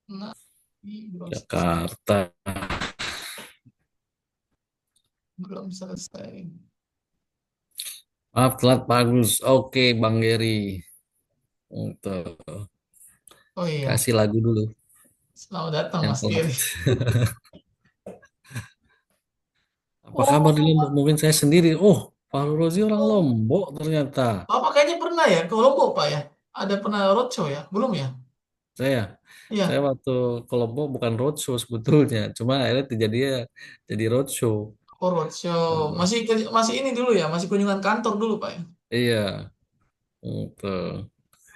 Nah, belum selesai. Jakarta. Belum selesai. Maaf telat bagus. Oke, Bang Geri. Untuk Oh iya, kasih lagu dulu selamat datang yang Mas telat. Giri. Apa kabar di Lombok? Oh, Mungkin saya sendiri. Oh, Fahru Rozi orang oh, Lombok ternyata. Bapak kayaknya pernah ya ke Lombok, Pak ya? Ada pernah roadshow ya? Belum ya? Saya, saya Iya. waktu ke Lombok bukan roadshow sebetulnya, cuma akhirnya terjadinya jadi roadshow. Oh, roadshow. Masih ini dulu ya, masih kunjungan kantor dulu, Pak ya. Iya, gitu.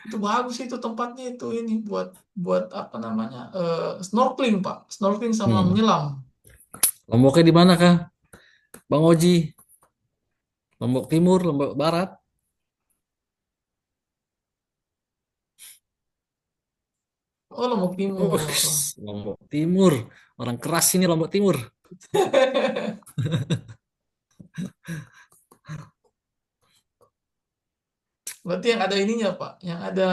Itu bagus itu tempatnya itu ini buat buat apa namanya? Snorkeling, Pak. Snorkeling sama Hmm. menyelam. Lomboknya di mana kah, Bang Oji? Lombok Timur, Lombok Barat? Oh, Lombok Oh, Timur. Lombok Timur. Orang keras ini Lombok Timur. Berarti yang ada ininya, Pak. Yang ada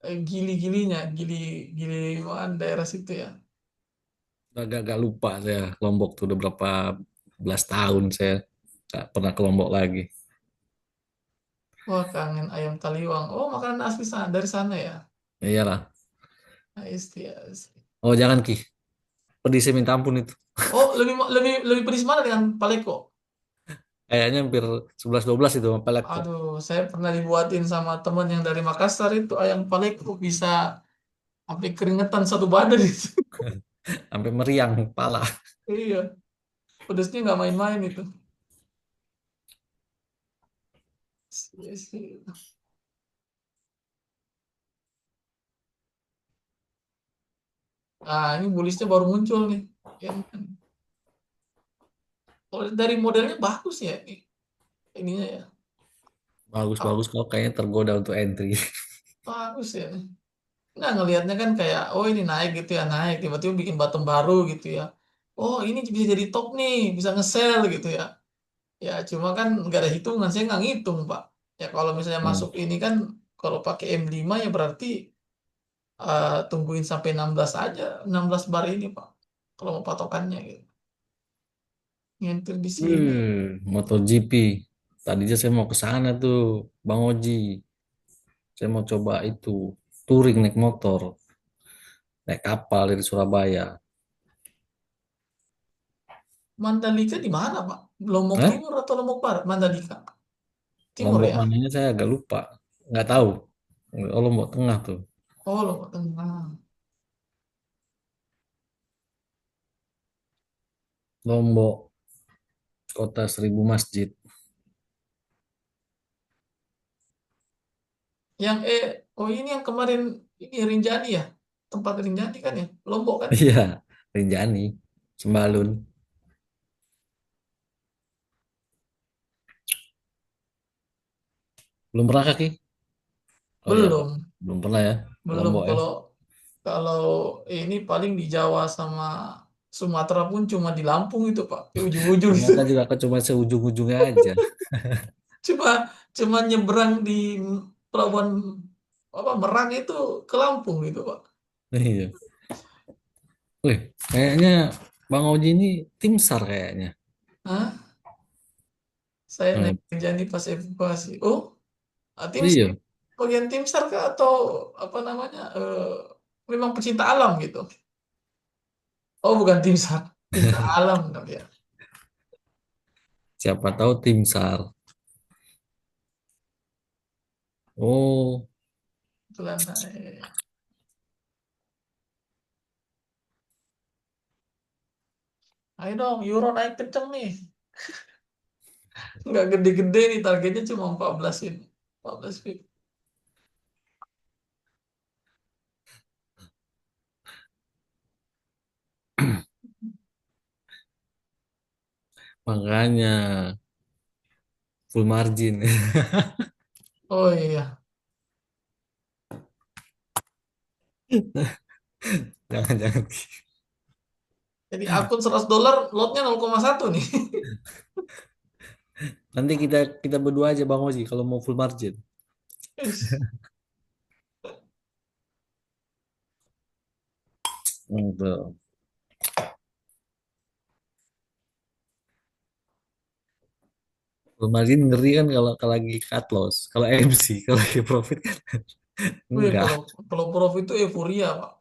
gili-gilinya, gili mana daerah situ ya. Agak lupa saya. Lombok tuh udah berapa belas tahun saya nggak pernah ke Lombok lagi. Wah, kangen ayam taliwang. Oh, makanan asli sana dari sana ya. Iyalah. Asti, asti. Oh jangan Ki. Pedih saya minta ampun itu. Oh, lebih lebih pedis mana dengan paleko? Kayaknya hampir 11-12 itu sama Peleko. Aduh, saya pernah dibuatin sama teman yang dari Makassar itu ayam paleko bisa sampai keringetan satu badan itu. Sampai meriang pala. Iya, pedesnya nggak main-main itu. Iya sih. Nah, ini bulisnya baru muncul nih. Yang kalau dari modelnya bagus ya ininya ya. Ah, Bagus-bagus kok kayaknya tergoda untuk entry. bagus ya. Nggak ngelihatnya kan kayak oh ini naik gitu ya naik tiba-tiba bikin bottom baru gitu ya. Oh ini bisa jadi top nih bisa nge-sell gitu ya. Ya cuma kan nggak ada hitungan saya nggak ngitung Pak. Ya kalau misalnya Hmm. masuk ini kan kalau pakai M5 ya berarti tungguin sampai 16 aja 16 bar ini Pak. Kalau mau patokannya gitu. Nyentil di sini. MotoGP. Tadinya saya mau ke sana tuh, Bang Oji. Saya mau coba itu, touring naik motor, naik kapal dari Surabaya. Mandalika di mana Pak? Lombok Hah? Timur atau Lombok Barat? Mandalika. Timur Lombok ya? mananya saya agak lupa. Nggak tahu. Oh, Lombok Tengah tuh. Oh Lombok Tengah. Lombok, kota seribu masjid. Yang oh ini yang kemarin ini Rinjani ya? Tempat Rinjani kan ya? Lombok kan? Iya, Rinjani, Sembalun. Belum pernah kaki? Oh ya, Belum, belum pernah ya ke belum Lombok ya. kalau kalau ini paling di Jawa sama Sumatera pun cuma di Lampung itu Pak, di ujung-ujung itu. Sumatera juga kan cuma seujung-ujungnya aja. Cuma cuma nyebrang di pelabuhan apa Merang itu ke Lampung gitu Pak. Iya. Wih, kayaknya Bang Oji ini tim SAR kayaknya. Hah? Saya naik Hmm. kerja nih pas evakuasi. Oh, tim Iya, bagian tim SAR kah atau apa namanya? Memang pecinta alam gitu. Oh, bukan tim SAR, cinta alam kali ya. siapa tahu tim SAR. Oh, Kebetulan ayo dong, euro naik kenceng nih. Nggak gede-gede nih, targetnya cuma 14 ini. 14 pip. makanya full margin. Oh iya, Jangan-jangan. jadi akun $100, lotnya 0,1 nih. Nanti kita berdua aja Bang Oji kalau mau full margin. Wis. Gitu. Full margin ngeri kan kalau lagi cut loss. Kalau MC, kalau lagi profit kan Wih, enggak. kalau kalau Prof itu euforia, Pak.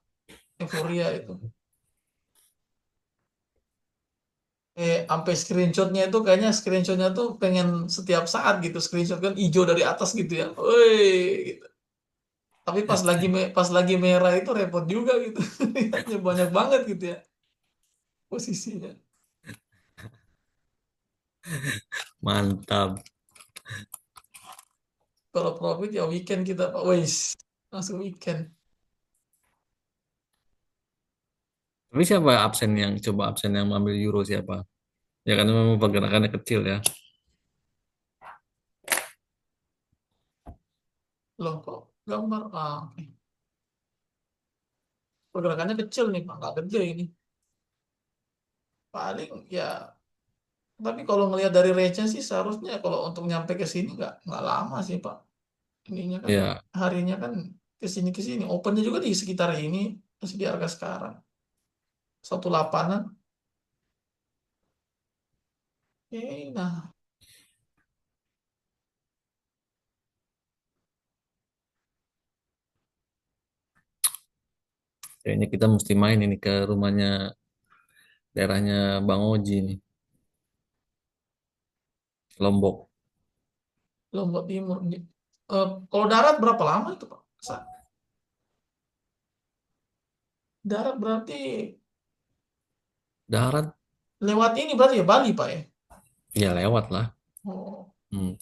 Euforia itu. Sampai screenshotnya itu kayaknya screenshotnya tuh pengen setiap saat gitu. Screenshot kan hijau dari atas gitu ya. Wih, gitu. Tapi pas lagi merah itu repot juga gitu. Lihatnya banyak banget gitu ya posisinya. Mantap. Kalau profit ya weekend kita Pak. Wis, langsung weekend. Tapi siapa absen yang ambil euro siapa? Ya kan memang pergerakannya kecil ya. Loh kok gambar? Oke. Pergerakannya kecil nih Pak, nggak gede ini. Paling ya, tapi kalau ngelihat dari range sih seharusnya kalau untuk nyampe ke sini nggak lama sih Pak. Ininya kan Ya, harinya kan ke sini. Opennya juga di sekitar ini masih di harga sekarang. 18-an. Nah, kayaknya kita mesti main ini ke rumahnya daerahnya Bang Oji nih, Lombok. Lombok Timur. Kalau darat berapa lama itu Pak? Darat berarti Darat, lewat ini berarti ya Bali Pak ya? ya lewat lah. Oh,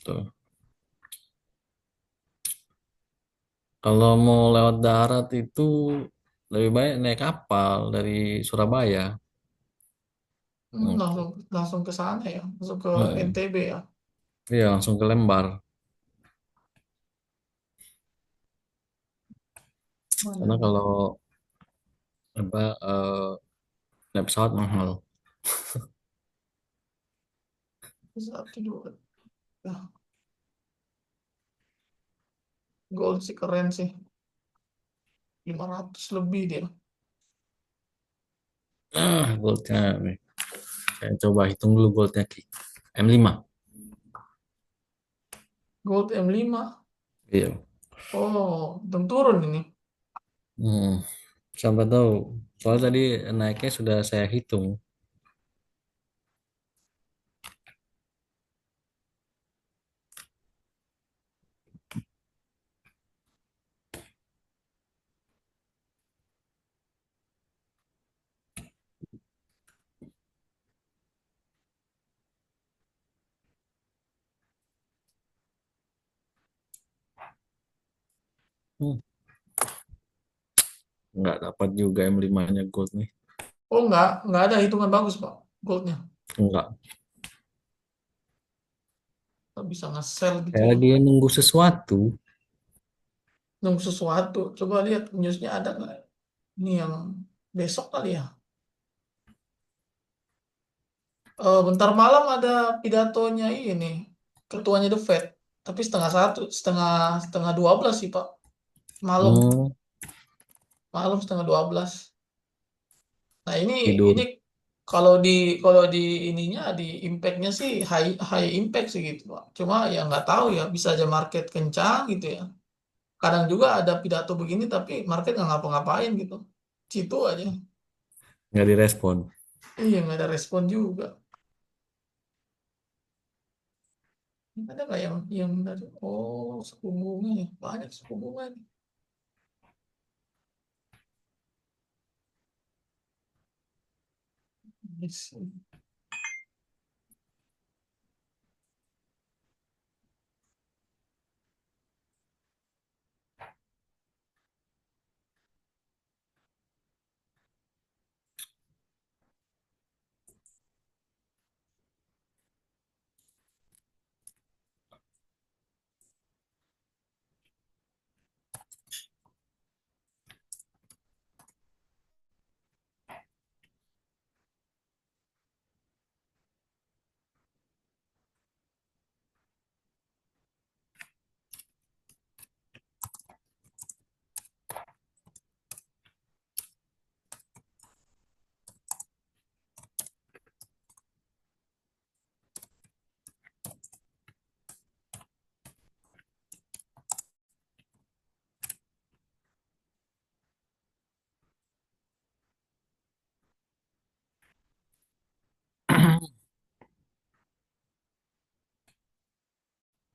Tuh. Kalau mau lewat darat itu lebih baik naik kapal dari Surabaya. Gitu. langsung langsung ke sana ya, langsung ke Heeh. NTB ya. Iya, langsung ke Lembar. Mana Karena nih? kalau apa naik pesawat mahal. Satu dua. Nah, gold sih keren sih. 500 lebih dia. Goldnya nih. Saya coba hitung dulu goldnya Ki. M5. Gold M5. Iya. Oh, belum turun ini. Hmm. Siapa tahu. Soalnya tadi naiknya sudah saya hitung. Hmm. Nggak dapat juga M5-nya gold nih. Oh, nggak ada hitungan bagus, Pak. Goldnya. Enggak. Nggak bisa nge-sell gitu Kayak ya. lagi nunggu sesuatu. Nunggu sesuatu. Coba lihat newsnya ada nggak? Ini yang besok kali ya. Bentar malam ada pidatonya ini, ketuanya The Fed. Tapi setengah satu, setengah setengah 12 sih Pak. Malam, Oh, malam setengah 12. Nah ini tidur. kalau di ininya di impactnya sih high high impact sih gitu Pak. Cuma ya nggak tahu ya, bisa aja market kencang gitu ya. Kadang juga ada pidato begini tapi market nggak ngapa-ngapain gitu. Situ aja. Nggak direspon. Iya nggak ada respon juga. Ada nggak yang dari suku bunga ya? Banyak suku bunga nih. Yes.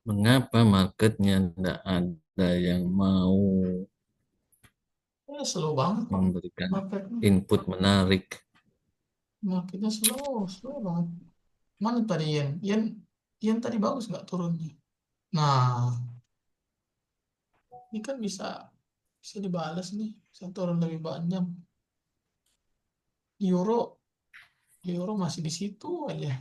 Mengapa marketnya tidak ada yang mau Ya, slow banget Pak. memberikan Marketnya, input menarik? marketnya slow banget. Mana tadi yen? Yen tadi bagus nggak turunnya? Nah, ini kan bisa bisa dibalas nih. Bisa turun lebih banyak. Euro, euro masih di situ aja.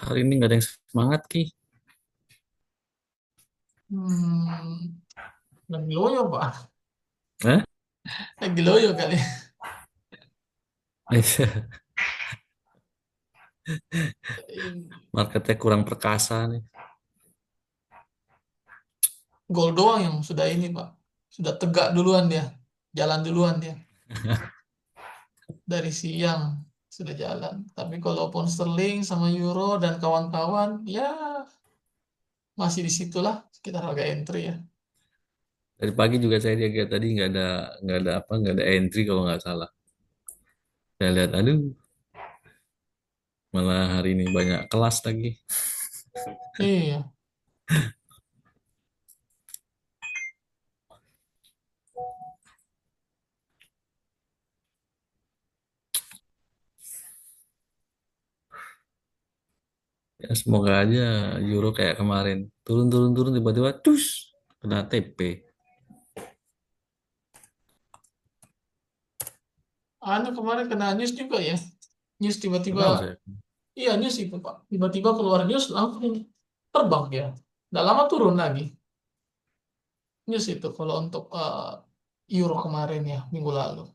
Hari ini nggak ada yang semangat, Ki. Lagi loyo Pak. Hah? Lagi loyo kali. Marketnya kurang perkasa nih. Gol doang yang sudah ini Pak. Sudah tegak duluan dia. Jalan duluan dia. Dari siang sudah jalan. Tapi kalau pound sterling sama euro dan kawan-kawan, ya masih di situlah sekitar harga entry ya. Dari pagi juga saya jaga tadi nggak ada entry kalau nggak salah. Saya lihat, aduh, malah hari ini banyak kelas lagi. Iya. Ya, semoga aja euro kayak kemarin turun turun turun tiba-tiba tus kena TP. Anu kemarin kena news juga ya. News Nggak tiba-tiba, tahu saya. iya news itu Pak. Tiba-tiba keluar news langsung terbang ya. Nggak lama turun lagi. News itu kalau untuk euro kemarin ya, minggu lalu.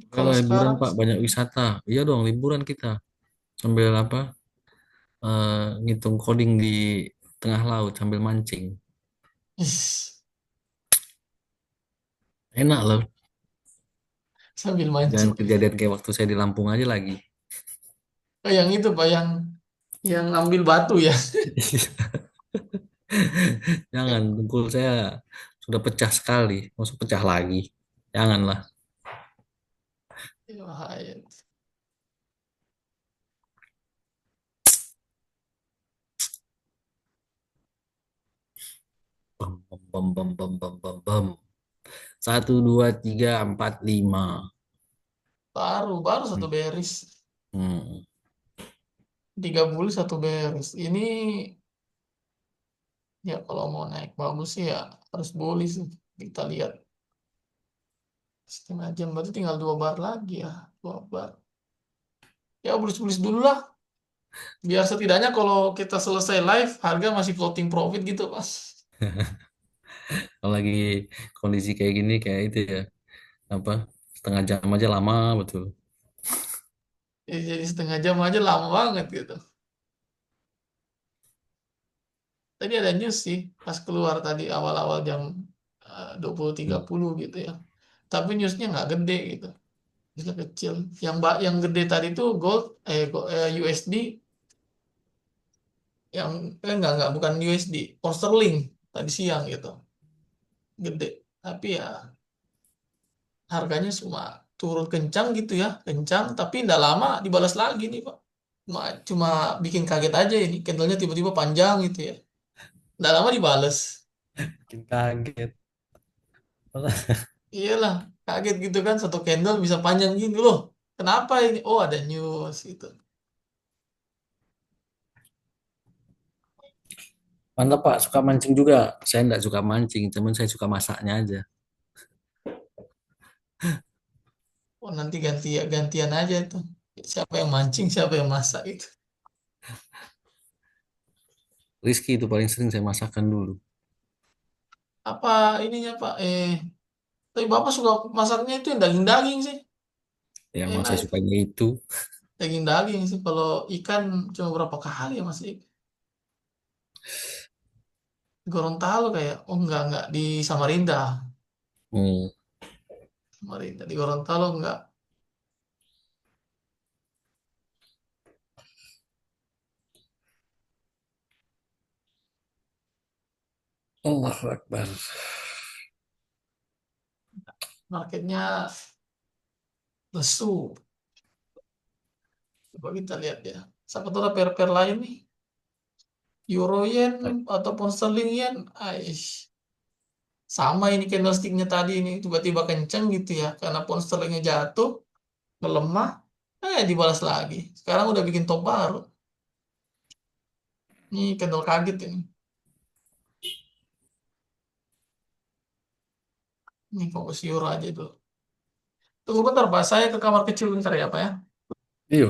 Kalau Kalau liburan sekarang, Pak banyak wisata. Iya dong liburan kita sambil apa ngitung coding di tengah laut sambil mancing. Enak loh. sambil Jangan mancing. kejadian kayak waktu saya di Lampung aja lagi. Oh, yang itu Pak, yang ambil batu ya. Jangan, dengkul saya sudah pecah sekali. Masuk pecah lagi. Janganlah. Ya, bahaya. Bam, bam, bam, bam, bam, bam, bam, bam. Satu, dua, tiga, empat, lima. Baru baru satu beris. Hmm. 3 bulan satu beris. Ini ya kalau mau naik bagus sih ya harus bully sih. Kita lihat 1/2 jam berarti tinggal 2 bar lagi ya. 2 bar. Ya bulus-bulus dulu lah. Biar setidaknya kalau kita selesai live harga masih floating profit gitu Mas. Kalau lagi kondisi kayak gini kayak itu ya, apa, setengah jam aja lama betul. Ya, jadi 1/2 jam aja lama banget gitu. Tadi ada news sih pas keluar tadi awal-awal jam 20.30 Hmm. gitu ya. Tapi newsnya nggak gede gitu. Newsnya kecil. Yang gede tadi tuh gold USD yang enggak bukan USD, pound sterling tadi siang gitu. Gede. Tapi ya harganya cuma turun kencang gitu ya, kencang tapi nggak lama dibalas lagi nih Pak. Cuma bikin kaget aja ini, candlenya tiba-tiba panjang gitu ya. Nggak lama dibales. Bikin kaget. Iyalah, kaget gitu kan satu candle bisa panjang gini loh. Kenapa ini? Oh, ada news gitu. Mantap Pak, suka mancing juga. Saya enggak suka mancing, cuman saya suka masaknya aja. Oh, nanti gantian aja itu. Siapa yang mancing, siapa yang masak itu. Rizky itu paling sering saya masakkan dulu. Apa ininya Pak? Tapi Bapak suka masaknya itu yang daging-daging sih. Ya mau Enak saya itu. sukanya itu. Daging-daging sih. Kalau ikan cuma berapa kali ya Mas? Gorontalo kayak. Oh enggak di Samarinda. Hmm. Samarinda di Gorontalo enggak. Allahu Akbar. Marketnya lesu. Coba kita lihat ya. Siapa tahu ada pair-pair lain nih. Euro yen ataupun sterling yen. Aish. Sama ini candlesticknya tadi ini tiba-tiba kenceng gitu ya. Karena pound sterlingnya jatuh, melemah. Dibalas lagi. Sekarang udah bikin top baru. Ini candle kaget ini. Ini fokus euro aja dulu. Tunggu bentar Pak, saya ke kamar kecil bentar ya Pak ya. Iya.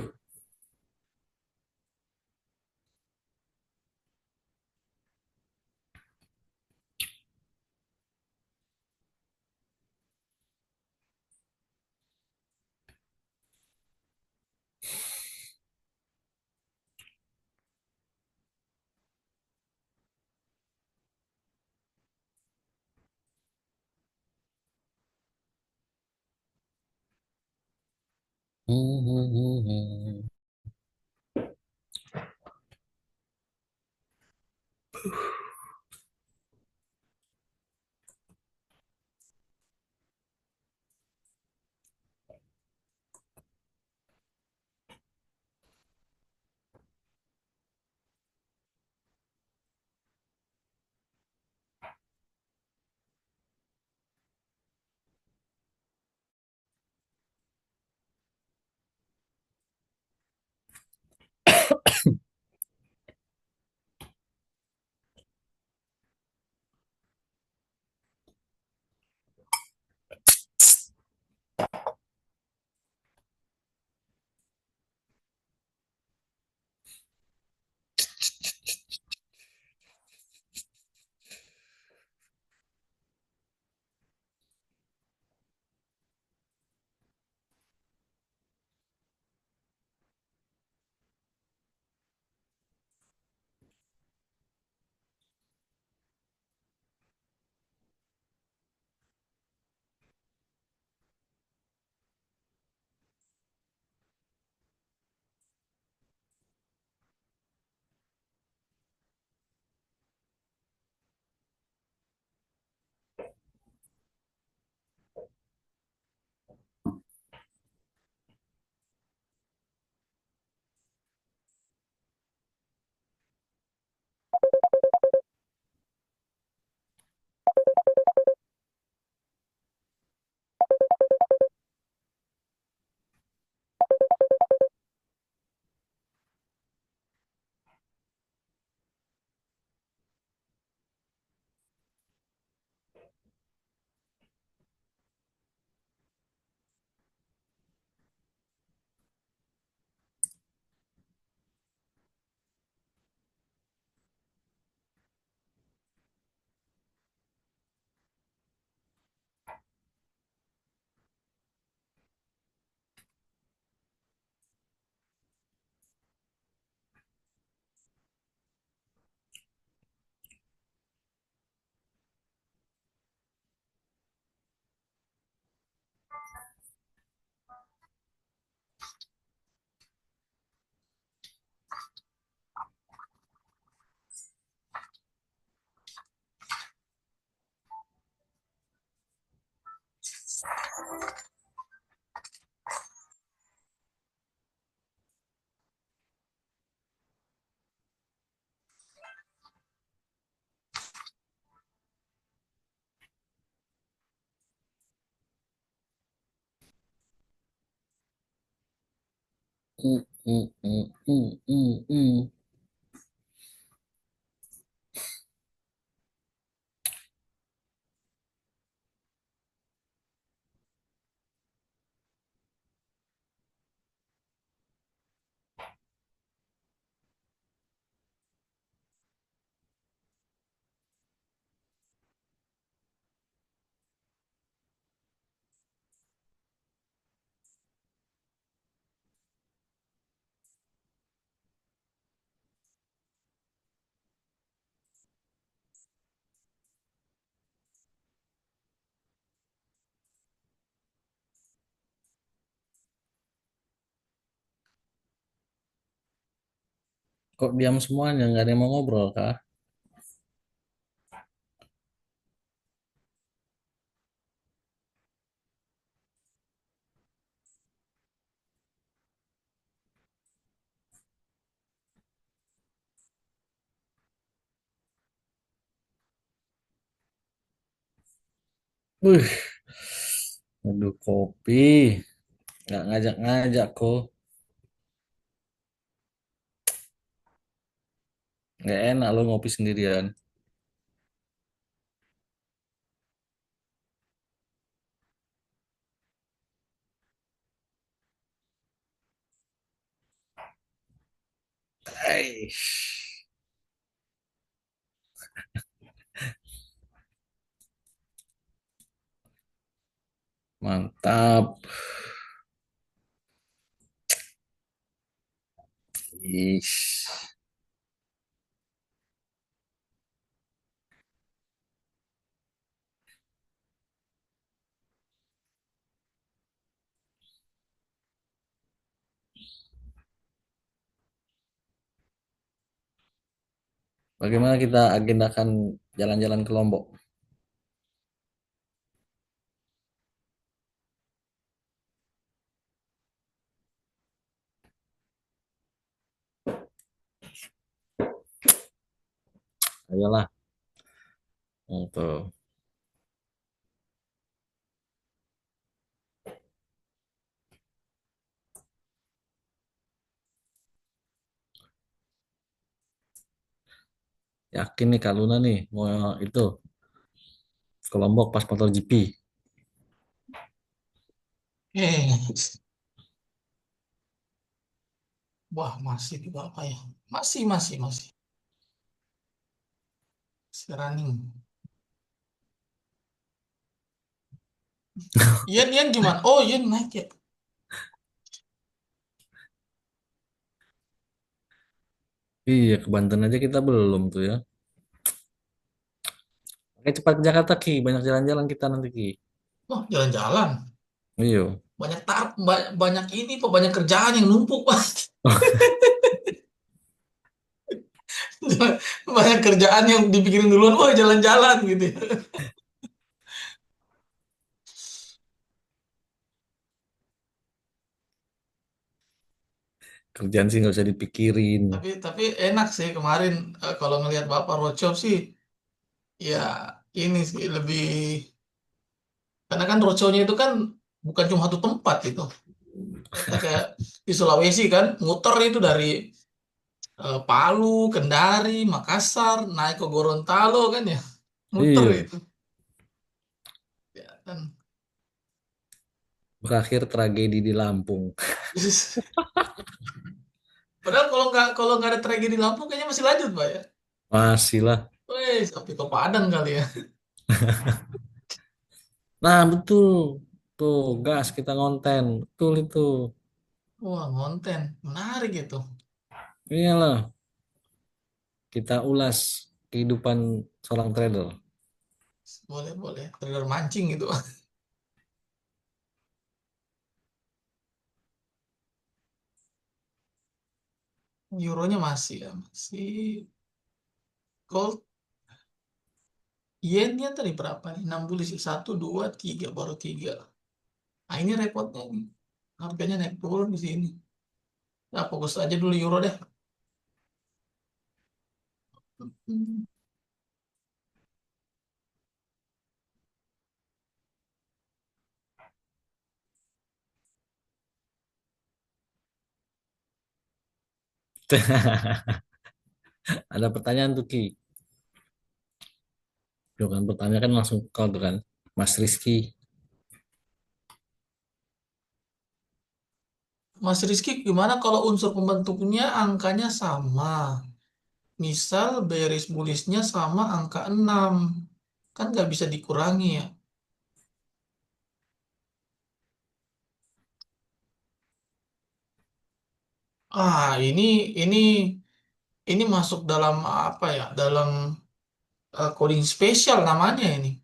Mm, mm, mm, mm, mm, mm. Kok diam semuanya? Nggak ada yang mau ngobrol, Kak? Wih, aduh kopi. Nggak ngajak-ngajak kok. Nggak enak lo ngopi sendirian. Eish, mantap. Ish. Bagaimana kita agendakan jalan-jalan ke Lombok? Ayolah, untuk yakin nih Kak Luna nih mau itu ke Lombok pas motor GP. Wah, masih di Bapak ya. Masih. Si running. Ian gimana? Oh, Ian naik ya. Iya, ke Banten aja kita belum tuh ya. Oke, cepat ke Jakarta Ki, banyak jalan-jalan kita nanti Ki. Wah, jalan-jalan. Iya. Banyak ini, Pak. Banyak kerjaan yang numpuk, Pak. Banyak kerjaan yang dipikirin duluan. Wah, jalan-jalan gitu ya. Kerjaan sih nggak usah dipikirin. Tapi enak sih kemarin kalau ngelihat Bapak roadshow sih, ya ini sih lebih karena kan roadshow-nya itu kan bukan cuma satu tempat itu. Kayak di Sulawesi kan muter itu dari Palu, Kendari, Makassar, naik ke Gorontalo kan ya, muter Iya. itu. Ya, kan. Berakhir tragedi di Lampung. Padahal kalau nggak ada tragedi Lampung kayaknya masih lanjut, Pak ya. Masih lah. Wih, sampai ke Padang kali ya. Nah, betul. Tuh, gas kita ngonten. Betul itu. Wah, konten menarik itu. Iyalah, kita ulas kehidupan seorang trader. Boleh boleh. Trader mancing gitu. Euronya masih ya, masih. Gold yennya tadi berapa nih? 6 bulan sih. Satu, dua, tiga, baru tiga. Nah ini repotnya nih. Harganya naik turun di sini. Nah fokus aja dulu euro deh. Hmm. Ada pertanyaan tuh Ki. Bukan pertanyaan kan langsung call tuh kan. Mas Rizky. Mas Rizky, gimana kalau unsur pembentuknya angkanya sama? Misal beris bulisnya sama angka 6, kan nggak bisa dikurangi ya. Ah, ini masuk dalam apa ya? Dalam coding spesial namanya ini.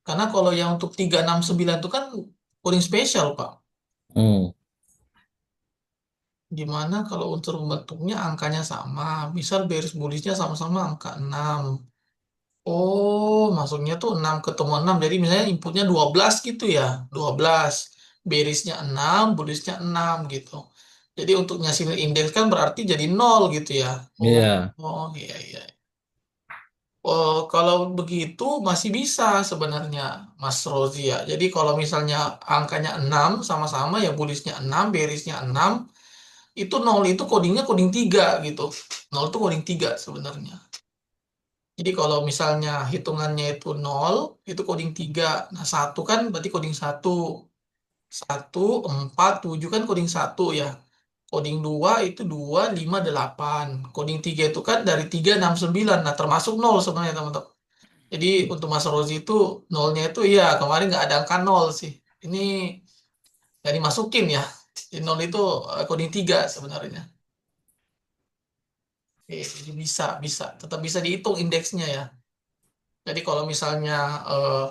Karena kalau yang untuk 369 itu kan coding spesial, Pak. Hmm. Gimana kalau unsur pembentuknya angkanya sama? Misal beris bulisnya sama-sama angka 6. Oh, masuknya tuh 6 ketemu 6. Jadi misalnya inputnya 12 gitu ya. 12. Berisnya 6, bulisnya 6 gitu. Jadi untuk nyasilin indeks kan berarti jadi 0 gitu ya. Oh, Iya. oh iya iya. Oh, kalau begitu masih bisa sebenarnya Mas Rozi ya. Jadi kalau misalnya angkanya 6 sama-sama ya bulisnya 6, berisnya 6, itu 0 itu codingnya coding 3 gitu. 0 itu coding 3 sebenarnya. Jadi kalau misalnya hitungannya itu 0, itu coding 3. Nah, satu kan berarti coding satu. 1, 4, 7 kan coding satu ya. Coding 2 itu 2, 5, 8. Coding 3 itu kan dari 3, 6, 9. Nah, termasuk 0 sebenarnya teman-teman. Jadi untuk Mas Rozi itu nolnya itu ya kemarin nggak ada angka 0 sih. Ini nggak dimasukin ya. Di 0 itu coding 3 sebenarnya. Jadi bisa. Tetap bisa dihitung indeksnya ya. Jadi kalau misalnya eh,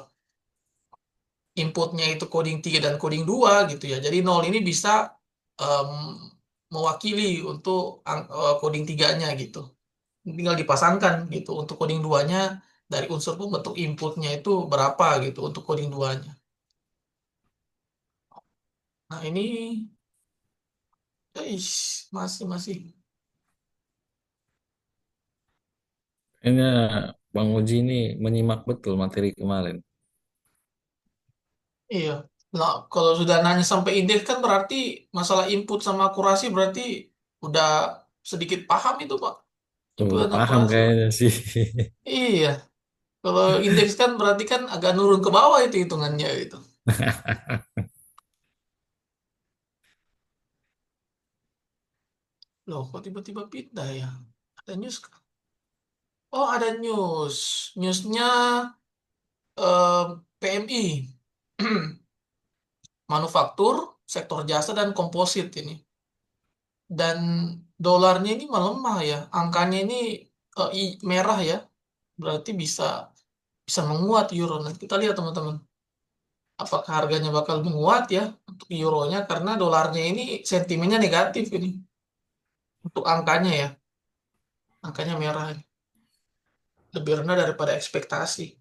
inputnya itu coding 3 dan coding 2 gitu ya. Jadi 0 ini bisa em, mewakili untuk coding 3-nya gitu. Tinggal dipasangkan gitu untuk coding 2-nya dari unsur pembentuk inputnya itu berapa gitu untuk coding 2-nya. Nah, ini masih. Ini Bang Uji ini menyimak betul materi kemarin. Iya. Nah, kalau sudah nanya sampai indeks kan berarti masalah input sama akurasi berarti udah sedikit paham itu, Pak. Input Udah dan paham akurasi, Pak. kayaknya sih. Iya. Kalau indeks kan berarti kan agak nurun ke bawah itu hitungannya gitu. Loh, kok tiba-tiba pindah ya? Ada news kah? Oh, ada news. Newsnya PMI. Manufaktur, sektor jasa, dan komposit ini. Dan dolarnya ini melemah ya. Angkanya ini merah ya. Berarti bisa bisa menguat euro. Nanti kita lihat teman-teman. Apakah harganya bakal menguat ya untuk euronya karena dolarnya ini sentimennya negatif ini untuk angkanya ya. Angkanya merah ini. Lebih rendah daripada ekspektasi.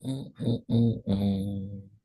Mm, mm, mm, mm.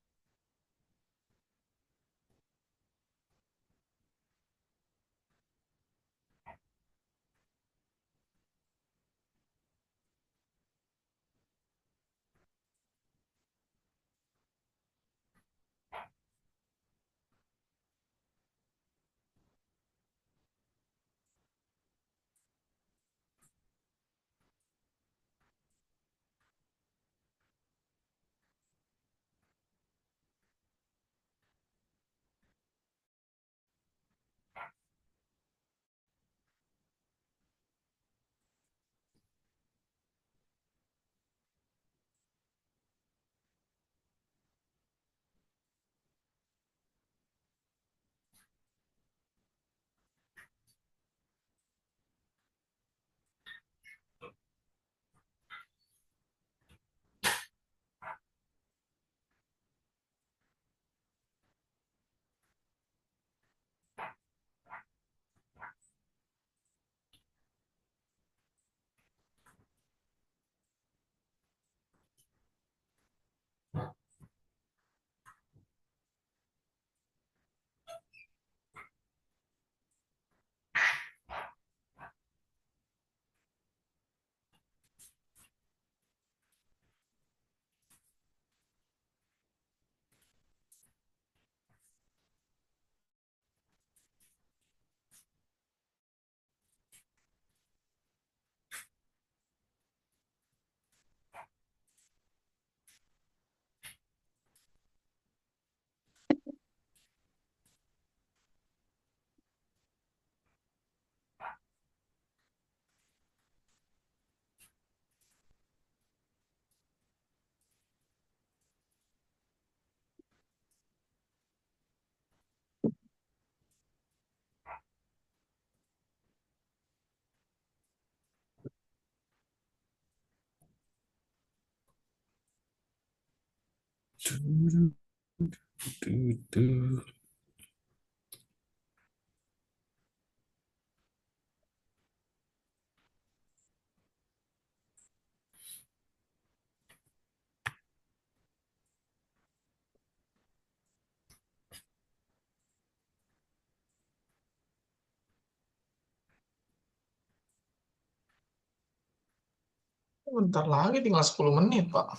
Bentar lagi tinggal 10 menit, Pak.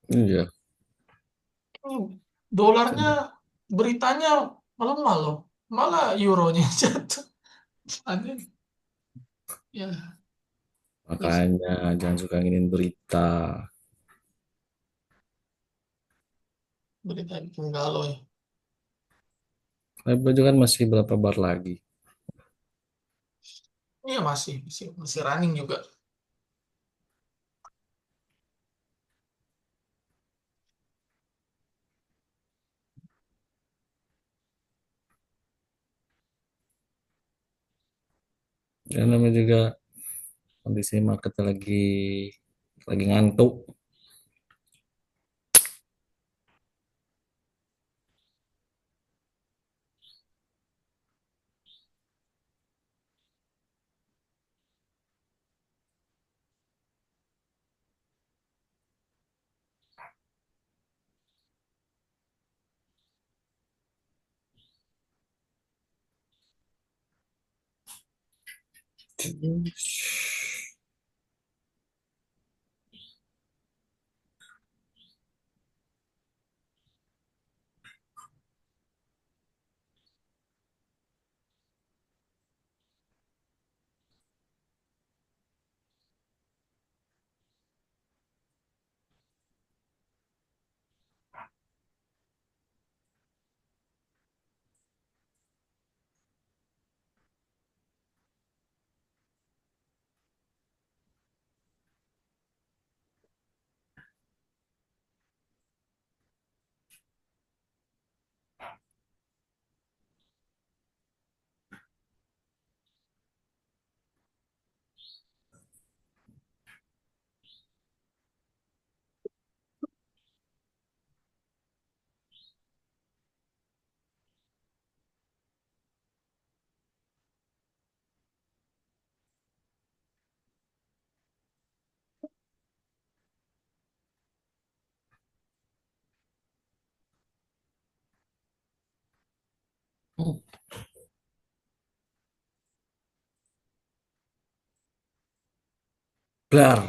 Iya, Ini dolarnya beritanya melemah loh. Malah euronya jatuh. Aneh. Ya, terus makanya jangan suka nginin berita. berita bikin galau ya. Baju kan masih berapa bar lagi. Iya masih running juga. Ya namanya juga kondisi market lagi ngantuk. Blar.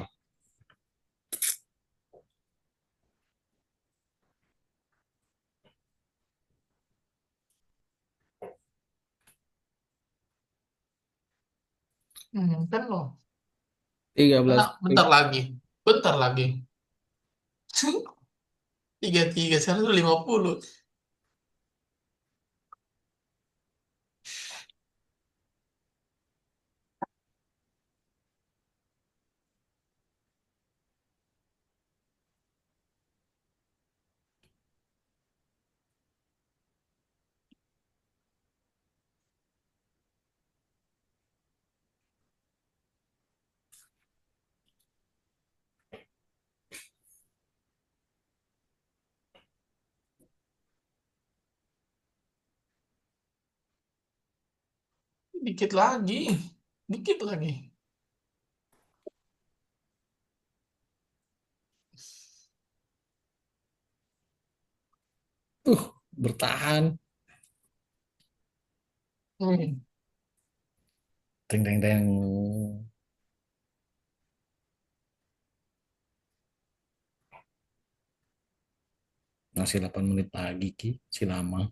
Kan loh. 13 Bentar, bentar lagi. Bentar lagi. 33 sekarang udah 50. Dikit lagi. Dikit lagi. Bertahan. Hmm. Teng teng teng. Masih 8 menit lagi Ki, si lama.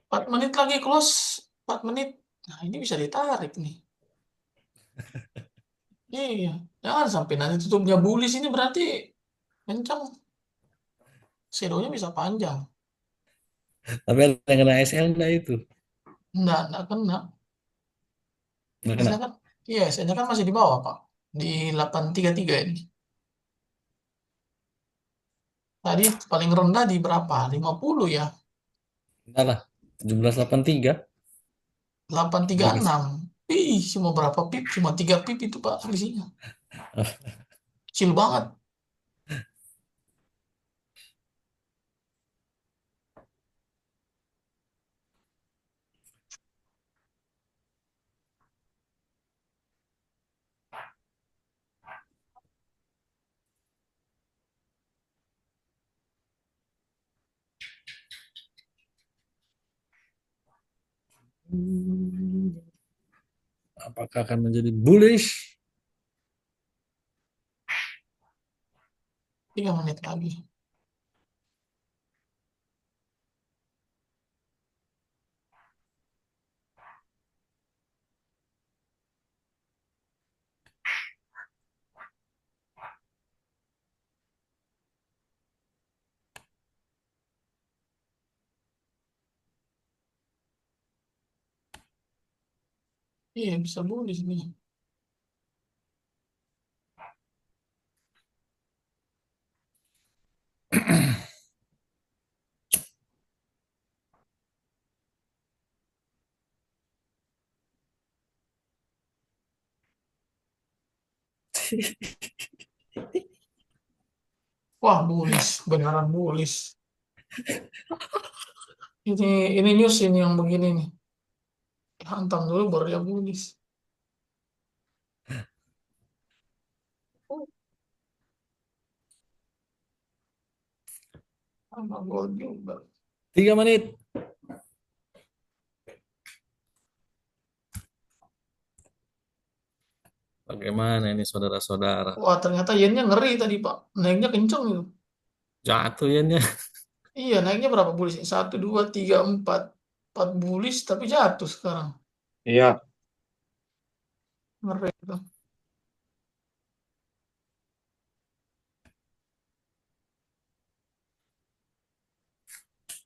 4 menit lagi close. 4 menit. Nah, ini bisa ditarik nih. Iya. Jangan sampai nanti tutupnya bullish ini berarti kencang. Shadownya bisa panjang. Tapi ada yang kena SL enggak itu? Enggak kena. Enggak kena. Biasanya kan, iya, biasanya kan masih di bawah, Pak. Di 833 ini. Tadi paling rendah di berapa? 50 ya? Enggak lah. 1783. 836. Ih, cuma berapa pip? Cuma 3 pip itu, Pak, selisihnya. Kecil banget. Apakah akan menjadi bullish? 3 menit lagi. Iya, bisa bullish nih. Wah, bullish. Beneran bullish. Ini news ini yang begini nih. Hantam dulu baru dia bullish. Sama gold juga. 3 menit. Bagaimana ini saudara-saudara? Wah, ternyata yennya ngeri tadi, Pak. Naiknya kenceng itu. Jatuh ya nya. Iya, naiknya berapa bullish? Satu, dua, tiga, empat. Empat bullish, tapi jatuh sekarang. Iya, Ngeri itu.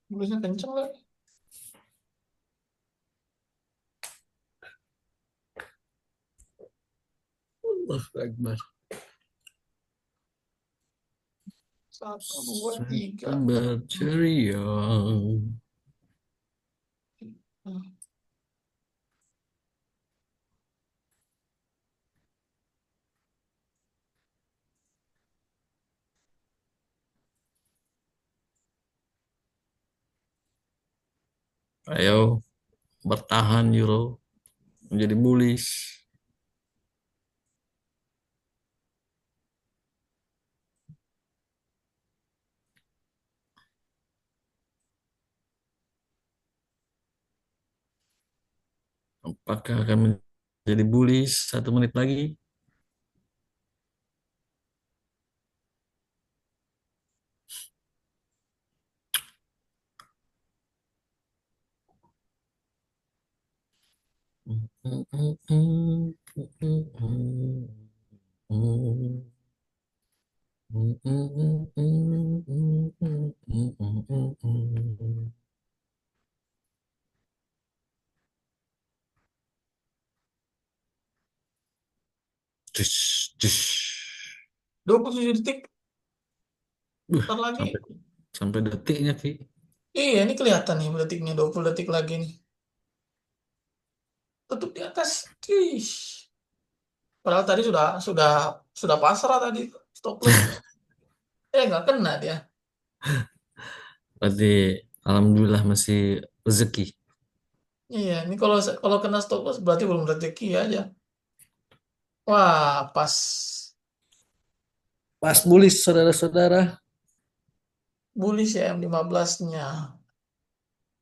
Bullishnya kenceng lagi. Allah Akbar. Satu, dua, tiga. September ceria. Ayo bertahan euro menjadi bullish. Apakah akan menjadi bullish 1 menit lagi? Dus, dus. 27 detik, ntar lagi. Sampai sampai detiknya Ki. Iya, ini kelihatan nih detiknya, 20 detik lagi nih. Tutup di atas. Ih. Padahal tadi sudah pasrah tadi stop loss. Nggak kena dia. Berarti alhamdulillah masih rezeki. Iya, ini kalau kena stop loss berarti belum rezeki aja. Wah, pas Pas bullish saudara-saudara. bullish ya M15-nya.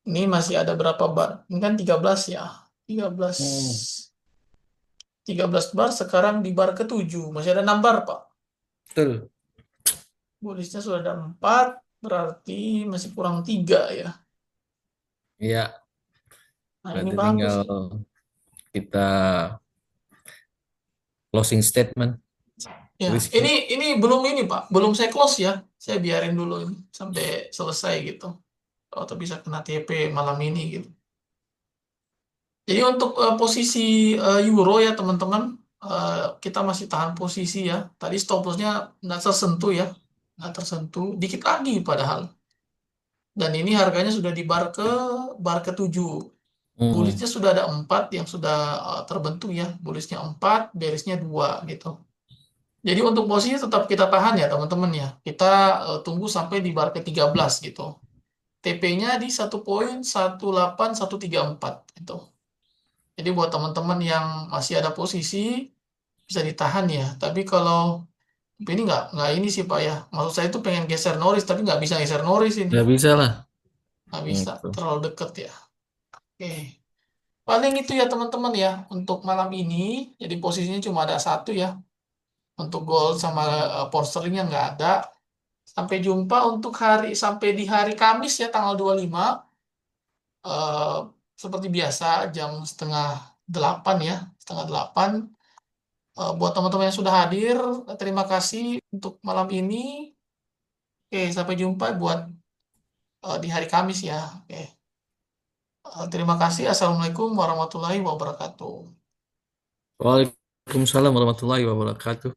Ini masih ada berapa bar? Ini kan 13 ya. 13 Hmm, 13 bar sekarang di bar ke-7. Masih ada 6 bar, Pak. betul. Bullishnya sudah ada 4, berarti masih kurang 3 ya. Iya, Nah, ini berarti bagus tinggal nih. kita closing statement. Ya, ini Rizky. ini belum ini, Pak. Belum saya close ya. Saya biarin dulu ini sampai selesai gitu. Atau bisa kena TP malam ini gitu. Jadi untuk posisi euro ya teman-teman, kita masih tahan posisi ya. Tadi stop lossnya nggak tersentuh ya, nggak tersentuh. Dikit lagi padahal. Dan ini harganya sudah di bar ke 7. Mm-mm. Bullishnya sudah ada 4 yang sudah terbentuk ya. Bullishnya 4, bearishnya 2 gitu. Jadi untuk posisi tetap kita tahan ya teman-teman ya. Kita tunggu sampai di bar ke 13 gitu. TP-nya di 1.18134 gitu. Jadi buat teman-teman yang masih ada posisi bisa ditahan ya. Tapi kalau ini nggak ini sih Pak ya. Maksud saya itu pengen geser Norris tapi nggak bisa geser Norris ini. Nggak bisa lah. Nggak bisa, Gitu. terlalu deket ya. Oke. Paling itu ya teman-teman ya untuk malam ini. Jadi posisinya cuma ada satu ya. Untuk gold sama posternya nggak ada. Sampai jumpa untuk sampai di hari Kamis ya tanggal 25. eh, Seperti biasa jam setengah 8 ya. Setengah 8. Buat teman-teman yang sudah hadir, terima kasih untuk malam ini. Oke, sampai jumpa buat di hari Kamis ya. Oke, terima kasih. Assalamualaikum warahmatullahi wabarakatuh. Waalaikumsalam warahmatullahi wabarakatuh.